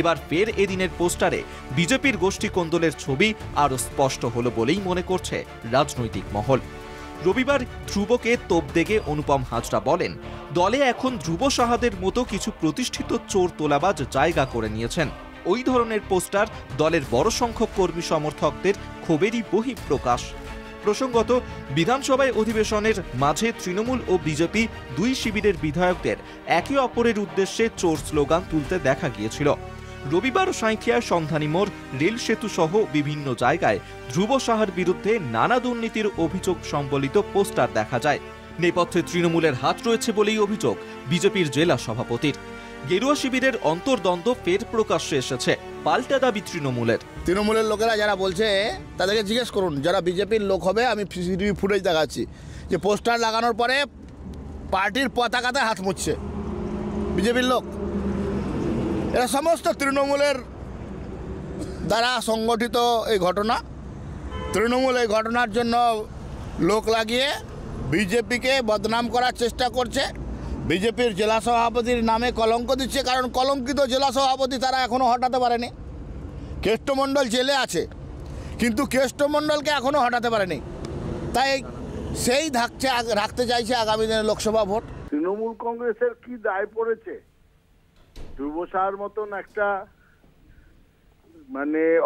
এবার ফের এদিনের পোস্টারে বিজেপির গোষ্ঠী কোন্দলের ছবি আরও স্পষ্ট হলো বলেই মনে করছে রাজনৈতিক মহল। রবিবার ধ্রুবকে তোপ দেখে অনুপম হাজরা বলেন, দলে এখন ধ্রুব সাহাদের মতো কিছু প্রতিষ্ঠিত চোর তোলাবাজ জায়গা করে নিয়েছেন। ওই ধরনের পোস্টার দলের বড় সংখ্যক কর্মী সমর্থকদের ক্ষোভেরই বহিঃপ্রকাশ। প্রসঙ্গত, বিধানসভায় অধিবেশনের মাঝে তৃণমূল ও বিজেপি দুই শিবিরের বিধায়কদের একে অপরের উদ্দেশ্যে চোর স্লোগান তুলতে দেখা গিয়েছিল। রবিবার সাঁইথিয়ায় সন্ধানী মোড়, রেল সেতু সহ বিভিন্ন জায়গায় ধ্রুব সাহার বিরুদ্ধে নানা দুর্নীতির অভিযোগ সম্বলিত পোস্টার দেখা যায়। নেপথ্যে তৃণমূলের হাত রয়েছে বলেই অভিযোগ বিজেপির জেলা সভাপতির। গেরুয়া শিবিরের অন্তর্দ্বন্দ্ব ফের প্রকাশ্যে এসেছে, পাল্টা দাবি তৃণমূলের লোকেরা যারা বলছে তাদেরকে জিজ্ঞেস করুন, যারা বিজেপির লোক হবে। আমি সিসিটিভি ফুটেজ দেখাচ্ছি যে পোস্টার লাগানোর পরে পার্টির পতাকাতে হাত মুছছে বিজেপির লোক। এরা সমস্ত তৃণমূলের দ্বারা সংগঠিত এই ঘটনা। তৃণমূল এই ঘটনার জন্য লোক লাগিয়ে বিজেপিকে বদনাম করার চেষ্টা করছে। বিজেপির জেলা সভাপতির নামে কলঙ্ক দিচ্ছে, কারণ কলঙ্কিত জেলা সভাপতি তারা এখনও হটাতে পারেনি। কেষ্টমণ্ডল জেলে আছে, কিন্তু কেষ্টমণ্ডলকে এখনও হটাতে পারেনি। তাই সেই রাখতে চাইছে আগামী দিনে লোকসভা ভোট। তৃণমূল কংগ্রেসের কি দায় পড়েছে? ধ্রুব সাহার মতন একটা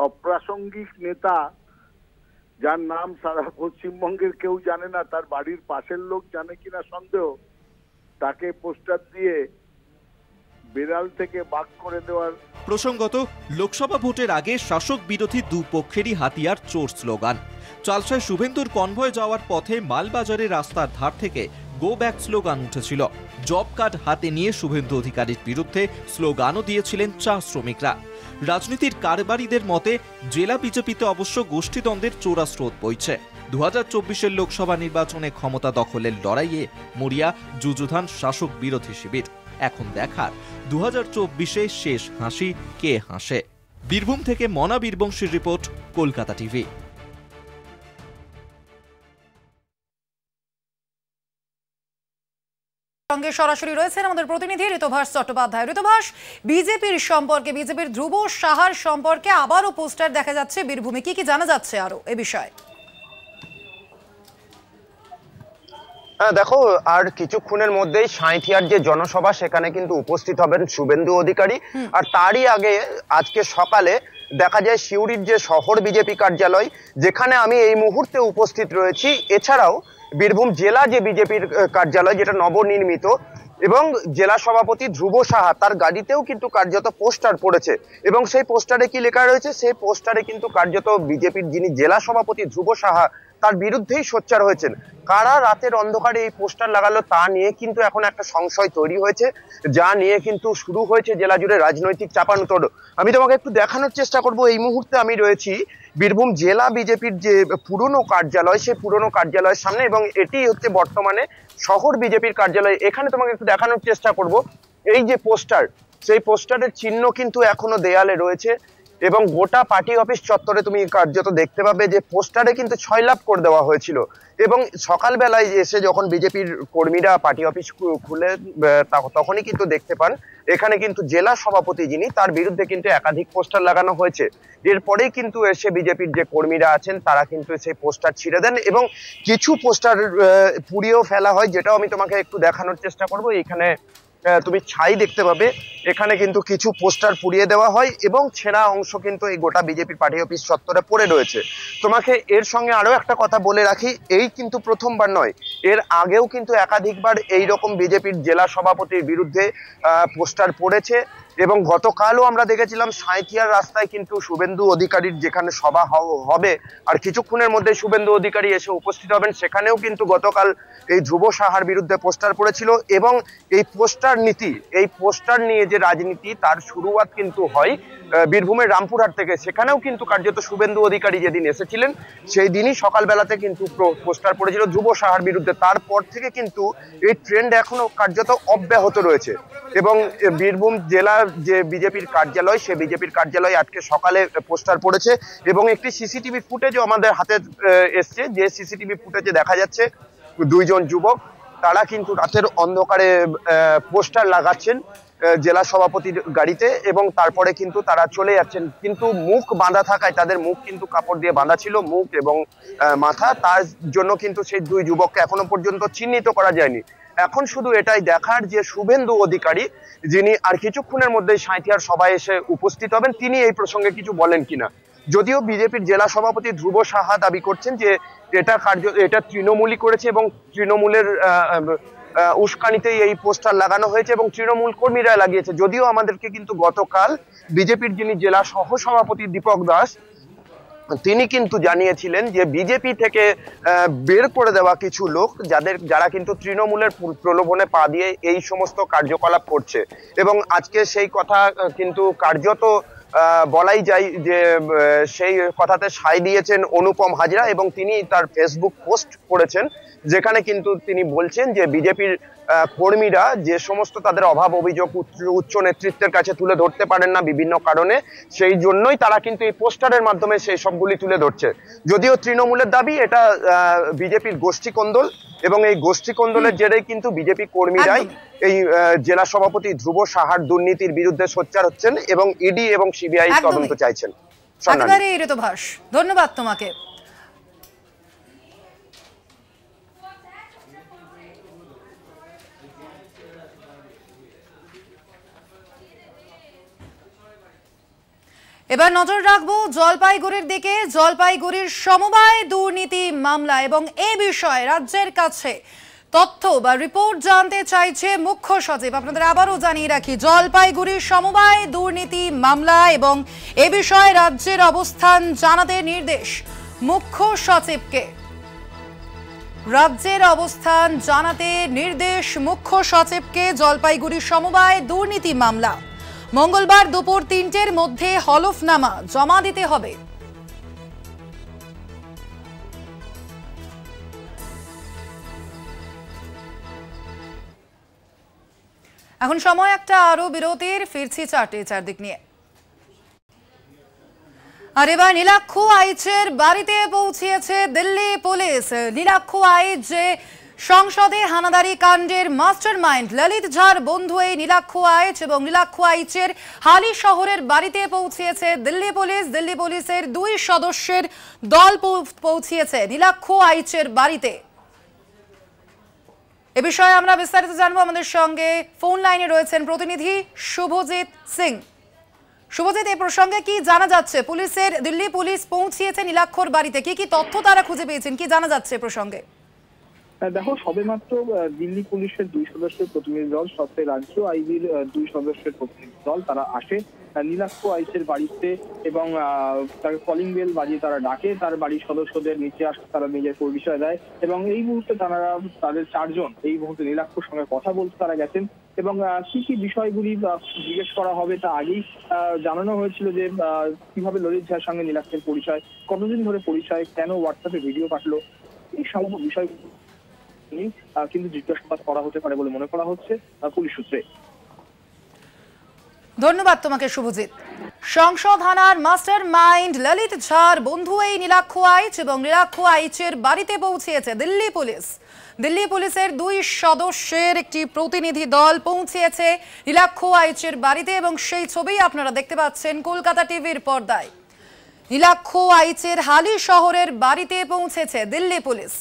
অপ্রাসঙ্গিক নেতা, যার নাম সারা পশ্চিমবঙ্গের কেউ জানে না, তার বাড়ির পাশের লোক জানে কিনা সন্দেহ, তাকে পোস্টার দিয়ে বেড়াল থেকে বাগ করে দেওয়ার। প্রসঙ্গত, লোকসভা ভোটের আগে শাসক বিরোধী দুপক্ষেরই হাতিয়ার চোর স্লোগান। চালসায় শুভেন্দুর কনভয় যাওয়ার পথে মালবাজারের রাস্তার ধার থেকে গো ব্যাক স্লোগান উঠেছিল। জব কার্ড হাতে নিয়ে শুভেন্দু অধিকারীর বিরুদ্ধে স্লোগানও দিয়েছিলেন চা শ্রমিকরা। রাজনীতির কারবারিদের মতে জেলা বিজেপিতে অবশ্য গোষ্ঠীদ্বন্দ্বের চোরা স্রোত বইছে। 2024-এর লোকসভা নির্বাচনে ক্ষমতা দখলের লড়াইয়ে মরিয়া যুযুধান শাসক বিরোধী শিবির। এখন দেখার 2024-এ শেষ হাসি কে হাসে। বীরভূম থেকে মনা বীরবংশীর রিপোর্ট, কলকাতা টিভি। সঙ্গে সরাসরি রয়েছেন আমাদের প্রতিনিধি ঋতুভাস চট্টোপাধ্যায়। ঋতুভাস, বিজেপির সম্পর্কে, বিজেপির ধ্রুব সাহার সম্পর্কে আবারও পোস্টার দেখা যাচ্ছে বীরভূমে, কি কি জানা যাচ্ছে আরো এ বিষয়ে? দেখো, আর কিছুক্ষণের মধ্যেই সাঁইথিয়ার যে জনসভা সেখানে কিন্তু উপস্থিত হবেন শুভেন্দু অধিকারী। আর তারই আগে আজকে সকালে দেখা যায় সিউড়ির যে শহর বিজেপি কার্যালয়, যেখানে আমি এই মুহূর্তে উপস্থিত রয়েছি, এছাড়াও বীরভূম জেলা যে বিজেপির কার্যালয়, যেটা নবনির্মিত, এবং জেলা সভাপতি ধ্রুব সাহা তার গাড়িতেও কিন্তু কার্যত পোস্টার পড়েছে। এবং সেই পোস্টারে কি লেখা রয়েছে? সেই পোস্টারে কিন্তু কার্যত বিজেপির যিনি জেলা সভাপতি ধ্রুব সাহা তার বিরুদ্ধেই সোচ্চার হয়েছেন। কারা রাতের অন্ধকারে এই পোস্টার লাগালো তা নিয়ে কিন্তু এখন একটা সংশয় তৈরি হয়েছে, যা নিয়ে কিন্তু শুরু হয়েছে জেলা জুড়ে রাজনৈতিক চাপানুতোড়। আমি তোমাকে একটু দেখানোর চেষ্টা করব। এই মুহূর্তে আমি রয়েছি বীরভূম জেলা বিজেপির যে পুরনো কার্যালয়, সেই পুরনো কার্যালয়ের সামনে, এবং এটি হচ্ছে বর্তমানে শহর বিজেপির কার্যালয়। এখানে তোমাকে একটু দেখানোর চেষ্টা করব এই যে পোস্টার, সেই পোস্টারের চিহ্ন কিন্তু এখনো দেয়ালে রয়েছে। এবং গোটা পার্টি অফিস চত্বরে তুমি কার্যত দেখতে পাবে যে পোস্টারে কিন্তু 6 লাভ করে দেওয়া হয়েছিল। এবং সকালবেলায় এসে যখন বিজেপির কর্মীরা পার্টি অফিস খুলে তখনই কিন্তু দেখতে পান এখানে কিন্তু জেলা সভাপতি যিনি তার বিরুদ্ধে কিন্তু একাধিক পোস্টার লাগানো হয়েছে। এরপরেই কিন্তু এসে বিজেপির যে কর্মীরা আছেন তারা কিন্তু সেই পোস্টার ছিঁড়ে দেন এবং কিছু পোস্টার পুড়িয়েও ফেলা হয়, যেটাও আমি তোমাকে একটু দেখানোর চেষ্টা করবো। এখানে তুমি ছাই দেখতে পাবে, এখানে কিন্তু কিছু পোস্টার পুড়িয়ে দেওয়া হয় এবং ছেঁড়া অংশ কিন্তু এই গোটা বিজেপির পার্টি অফিস চত্বরে পড়ে রয়েছে। তোমাকে এর সঙ্গে আরো একটা কথা বলে রাখি, এই কিন্তু প্রথমবার নয়, এর আগেও কিন্তু একাধিকবার এই রকম বিজেপির জেলা সভাপতির বিরুদ্ধে পোস্টার পড়েছে। এবং গতকালও আমরা দেখেছিলাম সাঁইথিয়ার রাস্তায় কিন্তু শুভেন্দু অধিকারীর যেখানে সভা হবে আর কিছুক্ষণের মধ্যে শুভেন্দু অধিকারী এসে উপস্থিত হবেন, সেখানেও কিন্তু গতকাল এই ধ্রুব সাহার বিরুদ্ধে পোস্টার পড়েছিল। এবং এই পোস্টার নীতি, এই পোস্টার নিয়ে যে রাজনীতি তার শুরুয়াত কিন্তু হয় বীরভূমের রামপুরহাট থেকে। সেখানেও কিন্তু কার্যত শুভেন্দু অধিকারী যেদিন এসেছিলেন সেই দিনই সকালবেলাতে কিন্তু পোস্টার পড়েছিল ধ্রুব সাহার বিরুদ্ধে। তারপর থেকে কিন্তু এই ট্রেন্ড এখনো কার্যত অব্যাহত রয়েছে। এবং বীরভূম জেলার যে বিজেপির কার্যালয়, সে বিজেপির কার্যালয়ে আজকে সকালে পোস্টার পড়েছে এবং একটি সিসিটিভি ফুটেজও আমাদের হাতে এসছে, যে সিসিটিভি ফুটেজে দেখা যাচ্ছে 2 জন যুবক তারা কিন্তু রাতের অন্ধকারে পোস্টার লাগাচ্ছেন জেলা সভাপতির গাড়িতে এবং তারপরে কিন্তু তারা চলে যাচ্ছেন। কিন্তু মুখ বাঁধা থাকায়, তাদের মুখ কিন্তু কাপড় দিয়ে বাঁধা ছিল, মুখ এবং মাথা, তার জন্য কিন্তু সেই 2 যুবককে এখনো পর্যন্ত চিহ্নিত করা যায়নি। এখন শুধু এটাই দেখার যে শুভেন্দু অধিকারী যিনি আর কিছুক্ষণের মধ্যেই সাঁইথিয়ার সভায় এসে উপস্থিত হবেন, তিনি এই প্রসঙ্গে কিছু বলেন কিনা। যদিও বিজেপির জেলা সভাপতি ধ্রুব সাহা দাবি করছেন যে এটা তৃণমূলই করেছে এবং তৃণমূলের উস্কানিতেই এই পোস্টার লাগানো হয়েছে এবং তৃণমূল কর্মীরা লাগিয়েছে। যদিও আমাদেরকে কিন্তু গতকাল বিজেপির যিনি জেলা সহসভাপতি দীপক দাস তিনি কিন্তু জানিয়েছিলেন যে বিজেপি থেকে বের করে দেওয়া কিছু লোক যারা কিন্তু তৃণমূলের প্রলোভনে পা দিয়ে এই সমস্ত কার্যকলাপ করছে। এবং আজকে সেই কথা কিন্তু কার্যত বলাই যায় যে সেই কথাতে সায় দিয়েছেন অনুপম হাজরা এবং তিনি তার ফেসবুক পোস্ট করেছেন, যেখানে কিন্তু তিনি বলছেন যে বিজেপির কর্মীরা যে সমস্ত তাদের অভাব অভিযোগ উচ্চ নেতৃত্বের কাছে তুলে ধরতে পারেন না বিভিন্ন কারণে, সেই জন্যই তারা কিন্তু এই পোস্টারের মাধ্যমে সেই সবগুলি তুলে ধরছে। যদিও তৃণমূলের দাবি এটা বিজেপির গোষ্ঠী কোন্দল এবং এই গোষ্ঠী কোন্দলের জেরেই কিন্তু বিজেপি কর্মীরাই এই জেলা সভাপতি ধ্রুব সাহার দুর্নীতির বিরুদ্ধে সোচ্চার হচ্ছেন এবং ইডি এবং সিবিআই তদন্ত চাইছেন। ধন্যবাদ তোমাকে। এবার নজর রাখবো জলপাইগুড়ির দিকে। জলপাইগুড়ির সমবায় দুর্নীতি মামলা এবং এ বিষয়ে রাজ্যের কাছে তথ্য বা রিপোর্ট জানতে চাইছে মুখ্য সচিব। আপনাদের আবারও জানিয়ে রাখি, জলপাইগুড়ির সমবায় দুর্নীতি মামলা এবং এ বিষয়ে রাজ্যের অবস্থান জানাতে নির্দেশ মুখ্য সচিবকে। রাজ্যের অবস্থান জানাতে নির্দেশ মুখ্য সচিবকে। জলপাইগুড়ির সমবায় দুর্নীতি মামলা মঙ্গলবার দুপুর 3টের মধ্যে হলফনামা জমা দিতে হবে। এখন সময় একটা আরো বিরতির, ফিরছি 4টে 4 দিক নিয়ে। আর এবার নীলাক্ষু আইচের বাড়িতে পৌঁছিয়েছে দিল্লি পুলিশ। নীলাক্ষু আইচ যে সংসদে হানাদারি কাণ্ডের মাস্টারমাইন্ড ললিত ঝার বন্ধু এই নীলাক্ষু আইচ এবং নীলাক্ষু আইচের হালি শহরের বাড়িতে পৌঁছিয়েছে দিল্লি পুলিশ। দিল্লি পুলিশের 2 সদস্যের দল পৌঁছিয়েছে নীলাক্ষু আইচের বাড়িতে। এ বিষয়ে আমরা বিস্তারিত জানবো। আমাদের সঙ্গে ফোন লাইনে রয়েছেন প্রতিনিধি শুভজিৎ সিং। শুভজিৎ, এই প্রসঙ্গে কি জানা যাচ্ছে? পুলিশের দিল্লি পুলিশ পৌঁছিয়েছে নীলাক্ষর বাড়িতে, কি কি তথ্য তারা খুঁজে পেয়েছেন, কি জানা যাচ্ছে প্রসঙ্গে? দেখো, সবেমাত্র দিল্লি পুলিশের 2 সদস্যের প্রতিনিধি দল, সত্ত্বে রাজ্য আইবির 2 সদস্যের প্রতিনিধি দল তারা আসে নীলাক্ষু আইচের বাড়িতে এবং তাকে কলিং বেল বাজিয়ে তারা ডাকে। তার বাড়ির সদস্যদের নিচে আসে, তারা নিজের পরিচয় দেয় এবং এই মুহূর্তে তাদের 4 জন এই মুহূর্তে নীলাক্ষুর সঙ্গে কথা বলতে তারা গেছেন এবং কি কি বিষয়গুলি জিজ্ঞেস করা হবে তা আগেই জানানো হয়েছিল যে কিভাবে ললিত ঝার সঙ্গে নীলাক্ষের পরিচয়, কতদিন ধরে পরিচয়, কেন হোয়াটসঅ্যাপে ভিডিও পাঠালো, এই সমস্ত বিষয় কিন্তু জিজ্ঞাসাবাদ করা হতে পারে বলে মনে করা হচ্ছে পুলিশ সূত্রে। ধন্যবাদ তোমাকে শুভজিৎ। সংসদ হানার মাস্টার মাইন্ড ললিত ঝার বন্ধু এই নীলাক্ষ আইচ এবং নীলাক্ষ আইচের বাড়িতে পৌঁছিয়েছে দিল্লি পুলিশ। দিল্লি পুলিশের 2 সদস্যের একটি প্রতিনিধি দল পৌঁছিয়েছে নীলাক্ষ আইচের বাড়িতে এবং সেই ছবি আপনারা দেখতে পাচ্ছেন কলকাতা টিভির পর্দায়। নীলাক্ষ আইচের হালি শহরের বাড়িতে পৌঁছেছে দিল্লি পুলিশ।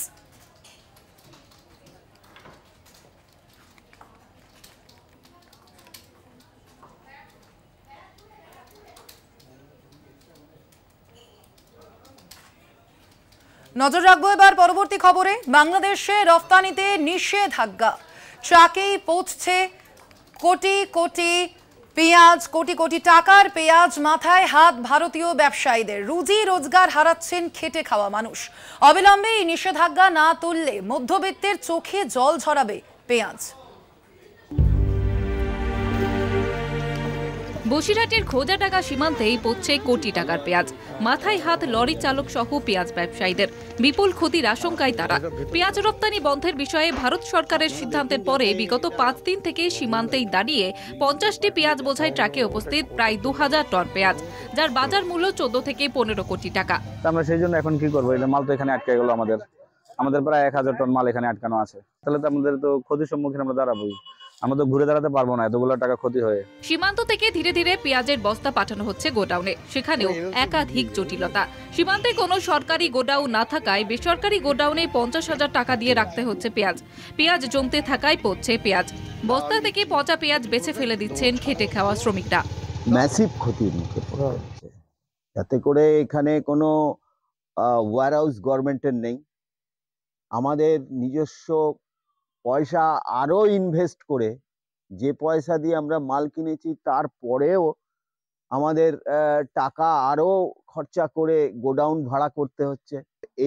নজর রাখবো এবার পরবর্তী খবরে। বাংলাদেশে রফতানিতে নিষেধাজ্ঞা, ট্রাকেই পৌঁছছে কোটি কোটি পেঁয়াজ, কোটি কোটি টাকার পেঁয়াজ, মাথায় হাত ভারতীয় ব্যবসায়ীদের। রুজি রোজগার হারাচ্ছেন খেটে খাওয়া মানুষ। অবিলম্বে এই নিষেধাজ্ঞা না তুললে মধ্যবিত্তের চোখে জল ঝরাবে পেঁয়াজ। বসিরহাটের খোঁজাডাঙ্গা সীমান্তেই পড়ছে কোটি টাকার পেঁয়াজ, মাথায় হাত লরি চালক সহ পেঁয়াজ ব্যবসায়ীদের। বিপুল ক্ষতির আশঙ্কায় তারা। পেঁয়াজ রপ্তানি বন্ধের বিষয়ে ভারত সরকারের সিদ্ধান্তের পরে বিগত 5 দিন থেকে সীমান্তেই দাঁড়িয়ে 50টি পেঁয়াজ বোঝাই ট্রাকে উপস্থিত প্রায় 2000 টন পেঁয়াজ, যার বাজার মূল্য 14 থেকে 15 কোটি টাকা। আমরা সেই জন্য এখন কি করবো, এটা মাল তো এখানে আটকে গেল, আমাদের প্রায় 1000 টন মাল এখানে আটকানো আছে। তাহলে তো আমাদের তো ক্ষতির সম্মুখীন আমরা দাঁড়াবোই, আমরা তো ঘুরে দাঁড়াতে পারবো না, এতগুলো টাকা ক্ষতি হয়ে। সীমান্ত থেকে ধীরে ধীরে পেঁয়াজের বস্তা পাঠানো হচ্ছে গোডাউনে, সেখানেও একাধিক জটিলতা। সীমান্তে কোনো সরকারি গোডাউন না থাকায় বেসরকারি গোডাউনে 50,000 টাকা দিয়ে রাখতে হচ্ছে পেঁয়াজ। পেঁয়াজ জমতে থাকায় পড়ছে পেঁয়াজ, বস্তা থেকে পচা পেঁয়াজ বেছে ফেলে দিচ্ছেন খেটে খাওয়া শ্রমিকরা। ম্যাসিভ ক্ষতির মুখে পড়া হচ্ছে, যাতে করে এখানে কোনো ওয়ারহাউস গভর্নমেন্টের নেই। আমাদের নিজস্ব পয়সা আরো ইনভেস্ট করে, যে পয়সা দিয়ে আমরা মাল কিনেছি তারপরেও আমাদের টাকা আরো খরচা করে গোডাউন ভাড়া করতে হচ্ছে।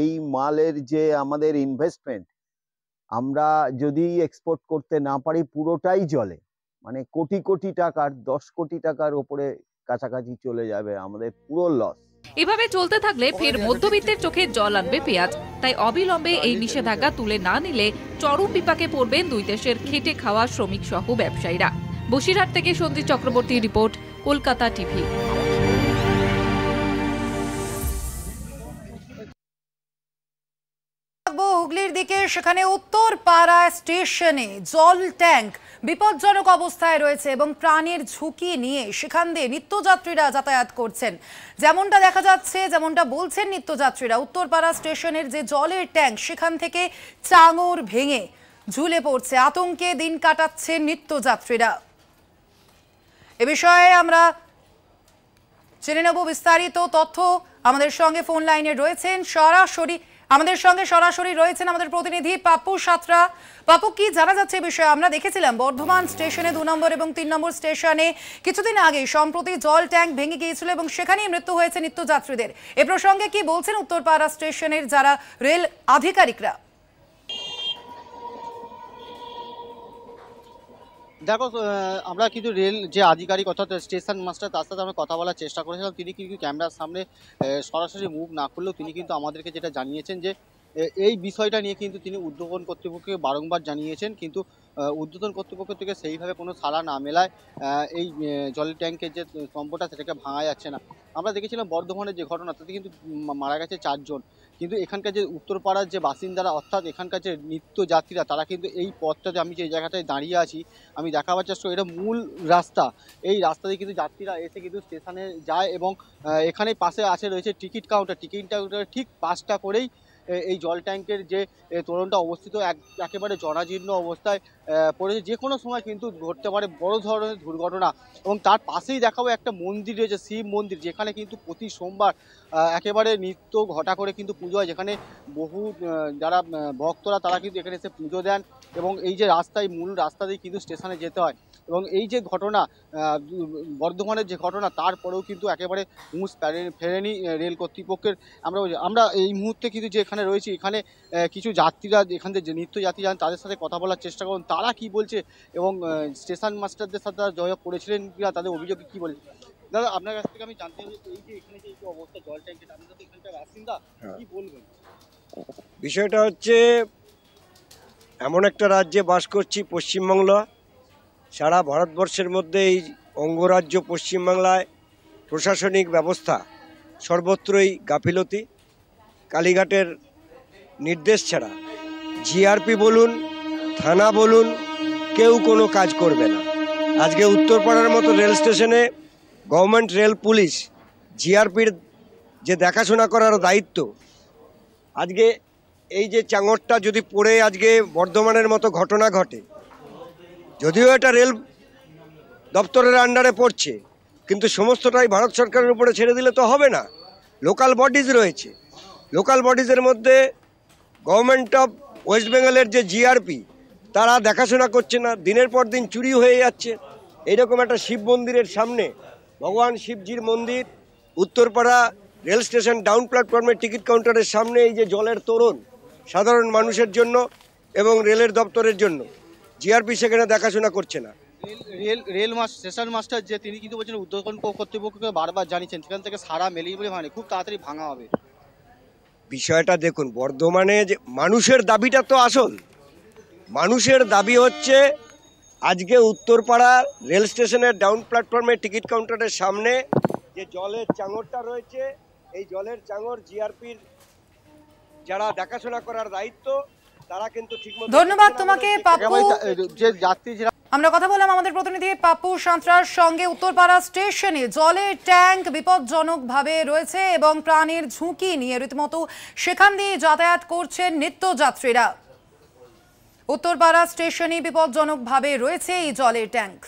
এই মালের যে আমাদের ইনভেস্টমেন্ট, আমরা যদি এক্সপোর্ট করতে না পারি পুরোটাই জলে, মানে কোটি কোটি টাকার, 10 কোটি টাকার উপরে কাছাকাছি চলে যাবে, আমাদের পুরো লস। এভাবে চলতে থাকলে ফের মধ্যবিত্তের চোখে জল আনবে পেঁয়াজ। তাই অবিলম্বে এই নিষেধাজ্ঞা তুলে না নিলে চরম বিপাকে পড়বেন দুই দেশের খেটে খাওয়া শ্রমিক সহ ব্যবসায়ীরা। বসিরহাট থেকে সঞ্জিত চক্রবর্তীর রিপোর্ট, কলকাতা টিভি। হুগলির দিকে, সেখানে উত্তরপাড়া স্টেশনে জল ট্যাঙ্ক বিপজ্জনক অবস্থায় রয়েছে এবং প্রাণের ঝুঁকি নিয়ে সেখান দিয়ে নিত্যযাত্রীরা যাতায়াত করছেন। যেমনটা দেখা যাচ্ছে, যেমনটা বলছেন নিত্যযাত্রীরা, উত্তরপাড়া স্টেশনের যে জলের ট্যাঙ্ক সেখান থেকে চাঙর ভেঙে ঝুলে পড়ছে। আতঙ্কে দিন কাটাচ্ছেন নিত্যযাত্রীরা। এ বিষয়ে আমরা জেনে নেব বিস্তারিত তথ্য। আমাদের সঙ্গে ফোন লাইনে রয়েছেন সরাসরি রয়েছেন আমাদের প্রতিনিধি পাপ্পু সাঁতরা। পাপ্পু, কি জানা যাচ্ছে বিষয়ে? আমরা দেখেছিলাম বর্ধমান স্টেশনে 2 নম্বর এবং 3 নম্বর স্টেশনে কিছুদিন আগে সম্প্রতি জল ট্যাঙ্ক ভেঙে গিয়েছিল এবং সেখানেই মৃত্যু হয়েছে নিত্যযাত্রীদের। এ প্রসঙ্গে কি বলছেন উত্তরপাড়া স্টেশনের যারা রেল আধিকারিকরা? দেখো, আমরা কিন্তু রেল যে আধিকারিক অর্থাৎ স্টেশন মাস্টার, তার সাথে আমরা কথা বলার চেষ্টা করেছিলাম। তিনি কিন্তু ক্যামেরার সামনে সরাসরি মুখ না করলেও তিনি কিন্তু আমাদেরকে যেটা জানিয়েছেন যে এই বিষয়টা নিয়ে কিন্তু তিনি ঊর্ধ্বতন কর্তৃপক্ষকে বারংবার জানিয়েছেন, কিন্তু ঊর্ধ্বতন কর্তৃপক্ষ থেকে সেইভাবে কোনো সাড়া না মেলায় এই জলের ট্যাঙ্কের যে স্তম্ভটা সেটাকে ভাঙা যাচ্ছে না। আমরা দেখেছিলাম বর্ধমানের যে ঘটনা, তাতে কিন্তু মারা গেছে 4 জন। কিন্তু এখানকার যে উত্তরপাড়ার যে বাসিন্দারা, অর্থাৎ এখানকার যে নিত্যযাত্রীরা, তারা কিন্তু এই পথটাতে, আমি যে জায়গাটায় দাঁড়িয়ে আছি, আমি দেখাবার চেষ্টা করি, এটা মূল রাস্তা। এই রাস্তা দিয়ে কিন্তু যাত্রীরা এসে কিন্তু স্টেশনে যায় এবং এখানে পাশে রয়েছে টিকিট কাউন্টার। টিকিট কাউন্টারের ঠিক পাশটা করেই এই জল ট্যাঙ্কের যে তোরণটা অবস্থিত, একেবারে জরাজীর্ণ অবস্থায় পড়েছে। যে কোনো সময় কিন্তু ঘটতে পারে বড় ধরনের দুর্ঘটনা। এবং তার পাশেই দেখাবো একটা মন্দির রয়েছে, শিব মন্দির, যেখানে কিন্তু প্রতি সোমবার একেবারে নিত্য ঘটা করে কিন্তু পুজো হয়, যেখানে বহু যারা ভক্তরা তারা কিন্তু এখানে এসে পুজো দেন। এবং এই যে রাস্তায়, মূল রাস্তা দিয়ে কিন্তু স্টেশনে যেতে হয়। এবং এই যে ঘটনা, বর্ধমানের যে ঘটনা, তারপরেও কিন্তু একেবারে হুঁশ ফেরেনি রেল কর্তৃপক্ষের। আমরা এই মুহূর্তে কিন্তু যে এখানে রয়েছি, এখানে কিছু যাত্রীরা, এখান থেকে যে নিত্যযাত্রী যান, তাদের সাথে কথা বলার চেষ্টা করুন, তারা কি বলছে এবং স্টেশন মাস্টারদের সাথে তারা যোগাযোগ করেছিলেন কিনা, তাদের অভিযোগ কি বলছে। দাদা, আপনার কাছ থেকে আমি জানতে চাই, এই যে এখানে যে অবস্থা জল ট্যাঙ্কের, আপনি তো এখানকার বাসিন্দা, কি বলবেন? বিষয়টা হচ্ছে, এমন একটা রাজ্যে বাস করছি, পশ্চিমবাংলা। সারা ভারতবর্ষের মধ্যে এই অঙ্গরাজ্য পশ্চিমবাংলায় প্রশাসনিক ব্যবস্থা সর্বত্রই গাফিলতি। কালীঘাটের নির্দেশ ছাড়া জিআরপি বলুন, থানা বলুন, কেউ কোনো কাজ করবে না। আজকে উত্তরপাড়ার মতো রেল স্টেশনে গভর্নমেন্ট রেল পুলিশ জিআরপির যে দেখাশোনা করার দায়িত্ব, আজকে এই যে চাঙরটা যদি পড়ে আজকে বর্ধমানের মতো ঘটনা ঘটে, যদিও এটা রেল দপ্তরের আন্ডারে পড়ছে, কিন্তু সমস্তটাই ভারত সরকারের উপরে ছেড়ে দিলে তো হবে না। লোকাল বডিজ রয়েছে, লোকাল বডিজের মধ্যে গভর্নমেন্ট অফ ওয়েস্ট বেঙ্গলের যে জিআরপি, তারা দেখাশোনা করছে না। দিনের পর দিন চুরি হয়ে যাচ্ছে। এইরকম একটা শিব মন্দিরের সামনে, ভগবান শিবজির মন্দির, উত্তরপাড়া রেল স্টেশন ডাউন প্ল্যাটফর্মের টিকিট কাউন্টারের সামনে এই যে জলের তোরণ সাধারণ মানুষের জন্য এবং রেলের দপ্তরের জন্য, জিআরপি সেখানে দেখাশোনা করছে না। রেল স্টেশন মাস্টার যে তিনি কিন্তু বলছেন উদ্বোধন কর্তৃপক্ষকে বারবার জানিয়েছেন, সেখান থেকে সারা মেলেই বলে মানে খুব তাড়াতাড়ি ভাঙা হবে। বিষয়টা দেখুন, বর্ধমানে যে মানুষের দাবিটা তো আসল। মানুষের দাবি হচ্ছে আজকে উত্তরপাড়া রেল স্টেশনের ডাউন প্ল্যাটফর্মের টিকিট কাউন্টারের সামনে যে জলের চাঙরটা রয়েছে, এই জলের চাঙর জিআরপির যারা দেখাশোনা করার দায়িত্ব, তারা কিন্তু ঠিকমতো। ধন্যবাদ তোমাকে পাপ্পু। যে যাত্রী আমরা কথা বললাম আমাদের প্রতিনিধি পাপ্পু সাঁতরার সঙ্গে। উত্তরপাড়া স্টেশনে জলের ট্যাঙ্ক বিপজ্জনকভাবে রয়েছে এবং প্রাণের ঝুঁকি নিয়ে রীতিমতো সেখান দিয়ে যাতায়াত করছেন নিত্যযাত্রীরা। উত্তরপাড়া স্টেশনে বিপজ্জনকভাবে রয়েছে এই জলের ট্যাঙ্ক।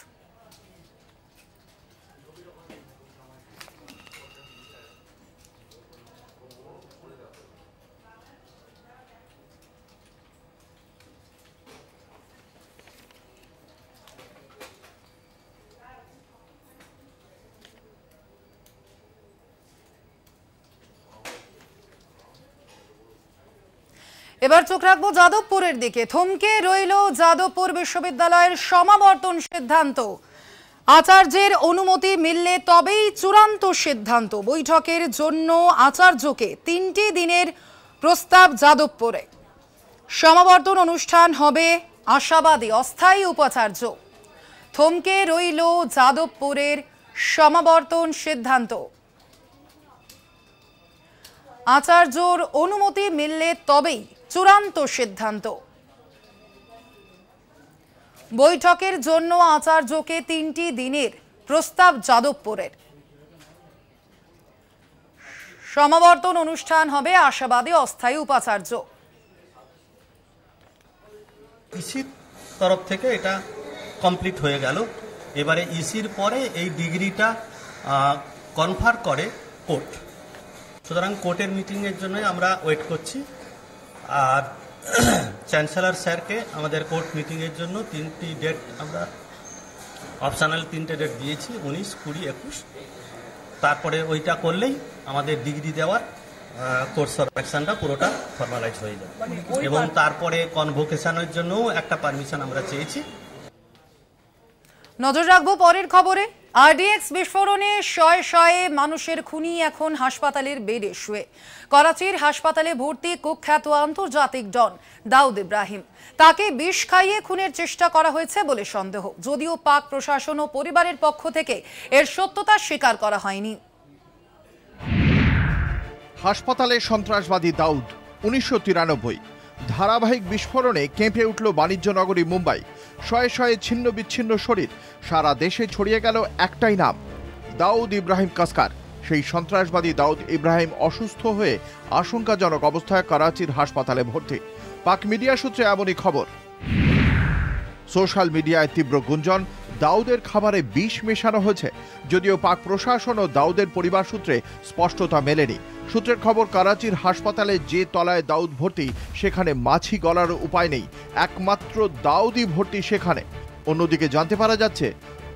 এবার চোখ রাখবো যাদবপুরের দিকে। থমকে রইল যাদবপুর বিশ্ববিদ্যালয়ের সমাবর্তন সিদ্ধান্ত। আচার্যের অনুমতি মিললে তবেই চূড়ান্ত সিদ্ধান্ত। বৈঠকের জন্য আচার্যকে 3টি দিনের প্রস্তাব যাদবপুরে। সমাবর্তন অনুষ্ঠান হবে আশাবাদী অস্থায়ী উপাচার্য। থমকে রইল যাদবপুরের সমাবর্তন সিদ্ধান্ত। আচার্যর অনুমতি মিললে তবেই চূড়ান্ত সিদ্ধান্ত। বৈঠকের জন্য আচার্যকে 3টি দিনের প্রস্তাব যাদবপুরের। সমাবর্তন অনুষ্ঠান হবে আশাবাদী অস্থায়ী উপাচার্য। ইসির তরফ থেকে এটা কমপ্লিট হয়ে গেল। এবারে ইসির পরে এই ডিগ্রিটা কনফার্ম করে কোর্ট। সুতরাং কোর্টের মিটিংয়ের জন্যই আমরা ওয়েট করছি। আর চ্যান্সেলর স্যারকে আমাদের কোর্ট মিটিংয়ের জন্য 3টি ডেট আমরা অপশনাল 3টে ডেট দিয়েছি, 19, 20, 21। তারপরে ওইটা করলেই আমাদের ডিগ্রি দেওয়ার কোর্স অফ অ্যাকশনটা পুরোটা ফর্মালাইজ হয়ে যাবে। এবং তারপরে কনভোকেশনের জন্যও একটা পারমিশন আমরা চেয়েছি। নজর রাখবো পরের খবরে। আরডিএক্স বিস্ফোরণে শয়ে শয়ে মানুষের খুনি এখন হাসপাতালের বেডে শুয়ে। করাচির হাসপাতালে ভর্তি কুখ্যাত আন্তর্জাতিক ডন দাউদ ইব্রাহিম। তাকে বিষ খাইয়ে খুনের চেষ্টা করা হয়েছে বলে সন্দেহ, যদিও পাক প্রশাসন ও পরিবারের পক্ষ থেকে এর সত্যতা স্বীকার করা হয়নি। হাসপাতালে সন্ত্রাসবাদী দাউদ 1993। ধারাবাহিক বিস্ফোরণে কেঁপে উঠল বাণিজ্য নগরী মুম্বাই। শয়ে শয়ে ছিন্ন বিচ্ছিন্ন শরীর। সারা দেশে ছড়িয়ে গেল একটাই নাম, দাউদ ইব্রাহিম কাসকার। সেই সন্ত্রাসবাদী দাউদ ইব্রাহিম অসুস্থ হয়ে আশঙ্কাজনক অবস্থায় করাচির হাসপাতালে ভর্তি। পাক মিডিয়া সূত্রে এমনই খবর। সোশ্যাল মিডিয়ায় তীব্র গুঞ্জন, দাউদের খাবারে বিষ মেশানো হয়েছে, যদিও পাক প্রশাসন ও দাউদের পরিবার সূত্রে স্পষ্টতা মেলেনি। সূত্রের খবর, করাচির হাসপাতালে যে তলায় দাউদ ভর্তি সেখানে মাছি গলার উপায় নেই, একমাত্র দাউদই ভর্তি সেখানে। অন্যদিকে জানতে পারা যাচ্ছে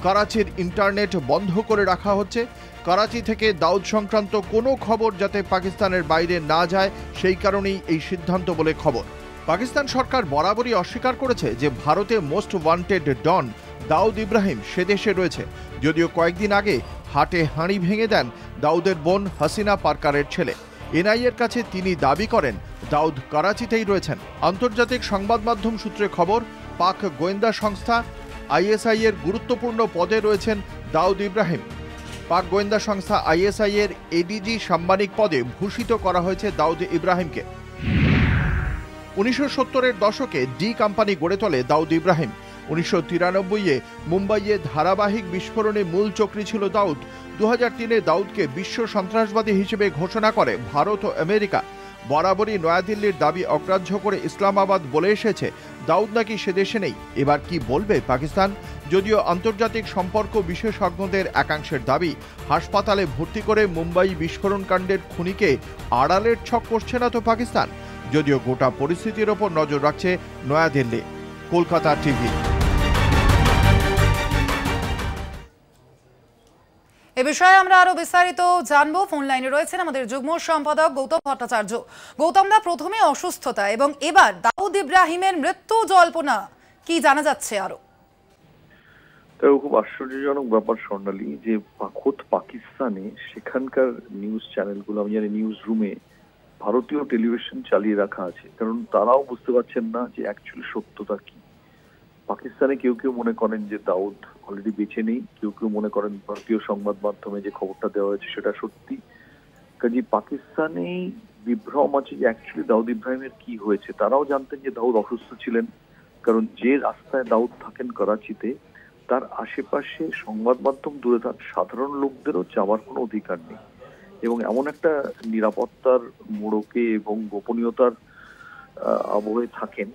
করাচির ইন্টারনেট বন্ধ করে রাখা হচ্ছে। করাচি থেকে দাউদ সংক্রান্ত কোনো খবর যাতে পাকিস্তানের বাইরে না যায় সেই কারণেই এই সিদ্ধান্ত বলে খবর। পাকিস্তান সরকার বরাবরই অস্বীকার করেছে যে ভারতে মোস্ট ওয়ান্টেড ডন দাউদ ইব্রাহিম সে দেশে রয়েছে, যদিও কয়েকদিন আগে হাটে হাঁড়ি ভেঙে দেন দাউদের বোন হাসিনা পারকারের ছেলে। এনআইএর কাছে তিনি দাবি করেন দাউদ করাচিতেই রয়েছেন। আন্তর্জাতিক সংবাদ মাধ্যম সূত্রে খবর, পাক গোয়েন্দা সংস্থা আইএসআই এর গুরুত্বপূর্ণ পদে রয়েছেন দাউদ ইব্রাহিম। পাক গোয়েন্দা সংস্থা আইএসআই এর এডিজি সাম্মানিক পদে ভূষিত করা হয়েছে দাউদ ইব্রাহিমকে। 1970-এর দশকে ডি কোম্পানি গড়ে তোলে দাউদ ইব্রাহিম। 1993-এ মুম্বাইয়ে ধারাবাহিক বিস্ফোরণে মূল চক্রী ছিল দাউদ। 2003-এ দাউদকে বিশ্ব সন্ত্রাসবাদী হিসেবে ঘোষণা করে ভারত ও আমেরিকা। বরাবরই নয়াদিল্লির দাবি অগ্রাহ্য করে ইসলামাবাদ বলে এসেছে দাউদ নাকি সে দেশে নেই। এবার কি বলবে পাকিস্তান? যদিও আন্তর্জাতিক সম্পর্ক বিশেষজ্ঞদের একাংশের দাবি, হাসপাতালে ভর্তি করে মুম্বাই বিস্ফোরণ কাণ্ডের খুনিকে আড়ালের ছক করছে না তো পাকিস্তান। যদিও গোটা পরিস্থিতির ওপর নজর রাখছে নয়াদিল্লি। কলকাতা টিভি। এ বিষয়ে আমরা আরো বিস্তারিত জানবো। ফোন লাইনে রয়েছেন আমাদের যুগ্ম সম্পাদক গৌতম ভট্টাচার্য। গৌতম দা, প্রথমে অসুস্থতা এবং এবার দাউদ ইব্রাহিমের মৃত্যু জল্পনা, কি জানা যাচ্ছে আরো? খুব আশ্চর্যজনক ব্যাপার স্বর্ণালী, যে খোদ পাকিস্তানে সেখানকার নিউজ চ্যানেলগুলো, আমি জানি নিউজ রুমে ভারতীয় টেলিভিশন চালিয়ে রাখা আছে, কারণ তারাও বুঝতে পারছেন না যে অ্যাকচুয়ালি সত্যতা কি। পাকিস্তানে কেউ কেউ মনে করেন যে দাউদ অলরেডি বেঁচে নেই, কেউ কেউ মনে করেন ভারতীয় সংবাদ মাধ্যমে যে খবরটা দেওয়া হয়েছে সেটা সত্যি। কাজে পাকিস্তানে বিভ্রম আছে যে অ্যাকচুয়ালি দাউদ ইব্রাহিমের কি হয়েছে। তারাও জানতেন যে দাউদ অসুস্থ ছিলেন, কারণ যে রাস্তায় দাউদ থাকেন করাচিতে, তার আশেপাশে সংবাদ মাধ্যম দূরে থাক সাধারণ লোকদেরও যাওয়ার কোনো অধিকার নেই। এবং এমন একটা নিরাপত্তার মোড়কে এবং গোপনীয়তার আবহে থাকেন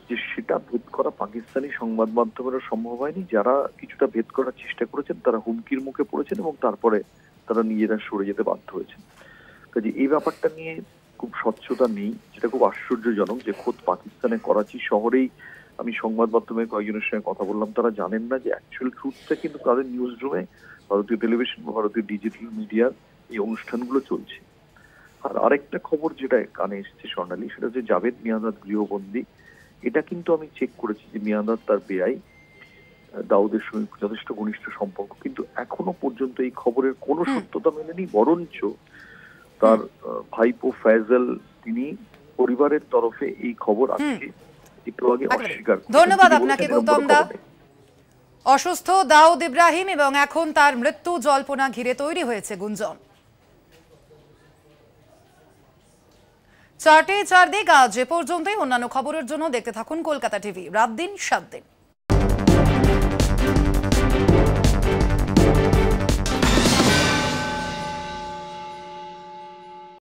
যে সেটা ভেদ করা পাকিস্তানি সংবাদ মাধ্যমেরও সম্ভব হয়নি। যারা কিছুটা ভেদ করার চেষ্টা করেছেন তারা হুমকির মুখে পড়েছেন এবং তারপরে তারা নিজেরা সরে যেতে বাধ্য হয়েছেন। কাজে এই ব্যাপারটা নিয়ে খুব স্বচ্ছতা নেই, যেটা খুব আশ্চর্যজনক যে খোদ পাকিস্তানে করাচি শহরেই আমি সংবাদ মাধ্যমে কয়েকজনের সঙ্গে কথা বললাম, তারা জানেন না যে অ্যাকচুয়াল ট্রুথটা কিন্তু তাদের নিউজ রুমে ভারতীয় টেলিভিশন বা ভারতীয় ডিজিটাল মিডিয়ার এই অনুষ্ঠানগুলো চলছে। আর আরেকটা খবর যেটা কানে এসছে স্বর্ণালী, সেটা হচ্ছে জাভেদ মিয়াঁদাদ গৃহবন্দী। এটা কিন্তু আমি চেক করেছি যে মিয়াঁদাদ তার বেআই দাউদের সঙ্গে যথেষ্ট ঘনিষ্ঠ সম্পর্ক, কিন্তু এখনো পর্যন্ত এই খবরের কোনো সত্যতা মেলেনি। বরঞ্চ তার ভাইপো ফয়জল, তিনি পরিবারের তরফে এই খবর আজকে একটু আগে অস্বীকার করেছেন। ধন্যবাদ আপনাকে গৌতম দা। অসুস্থ দাউদ ইব্রাহিম এবং এখন তার মৃত্যু জল্পনা ঘিরে তৈরি হয়েছে গুঞ্জন। চারটে চারদিক আজ এ পর্যন্তই। অন্যান্য খবরের জন্য দেখতে থাকুন কলকাতা টিভি, রাত দিন 7 দিন।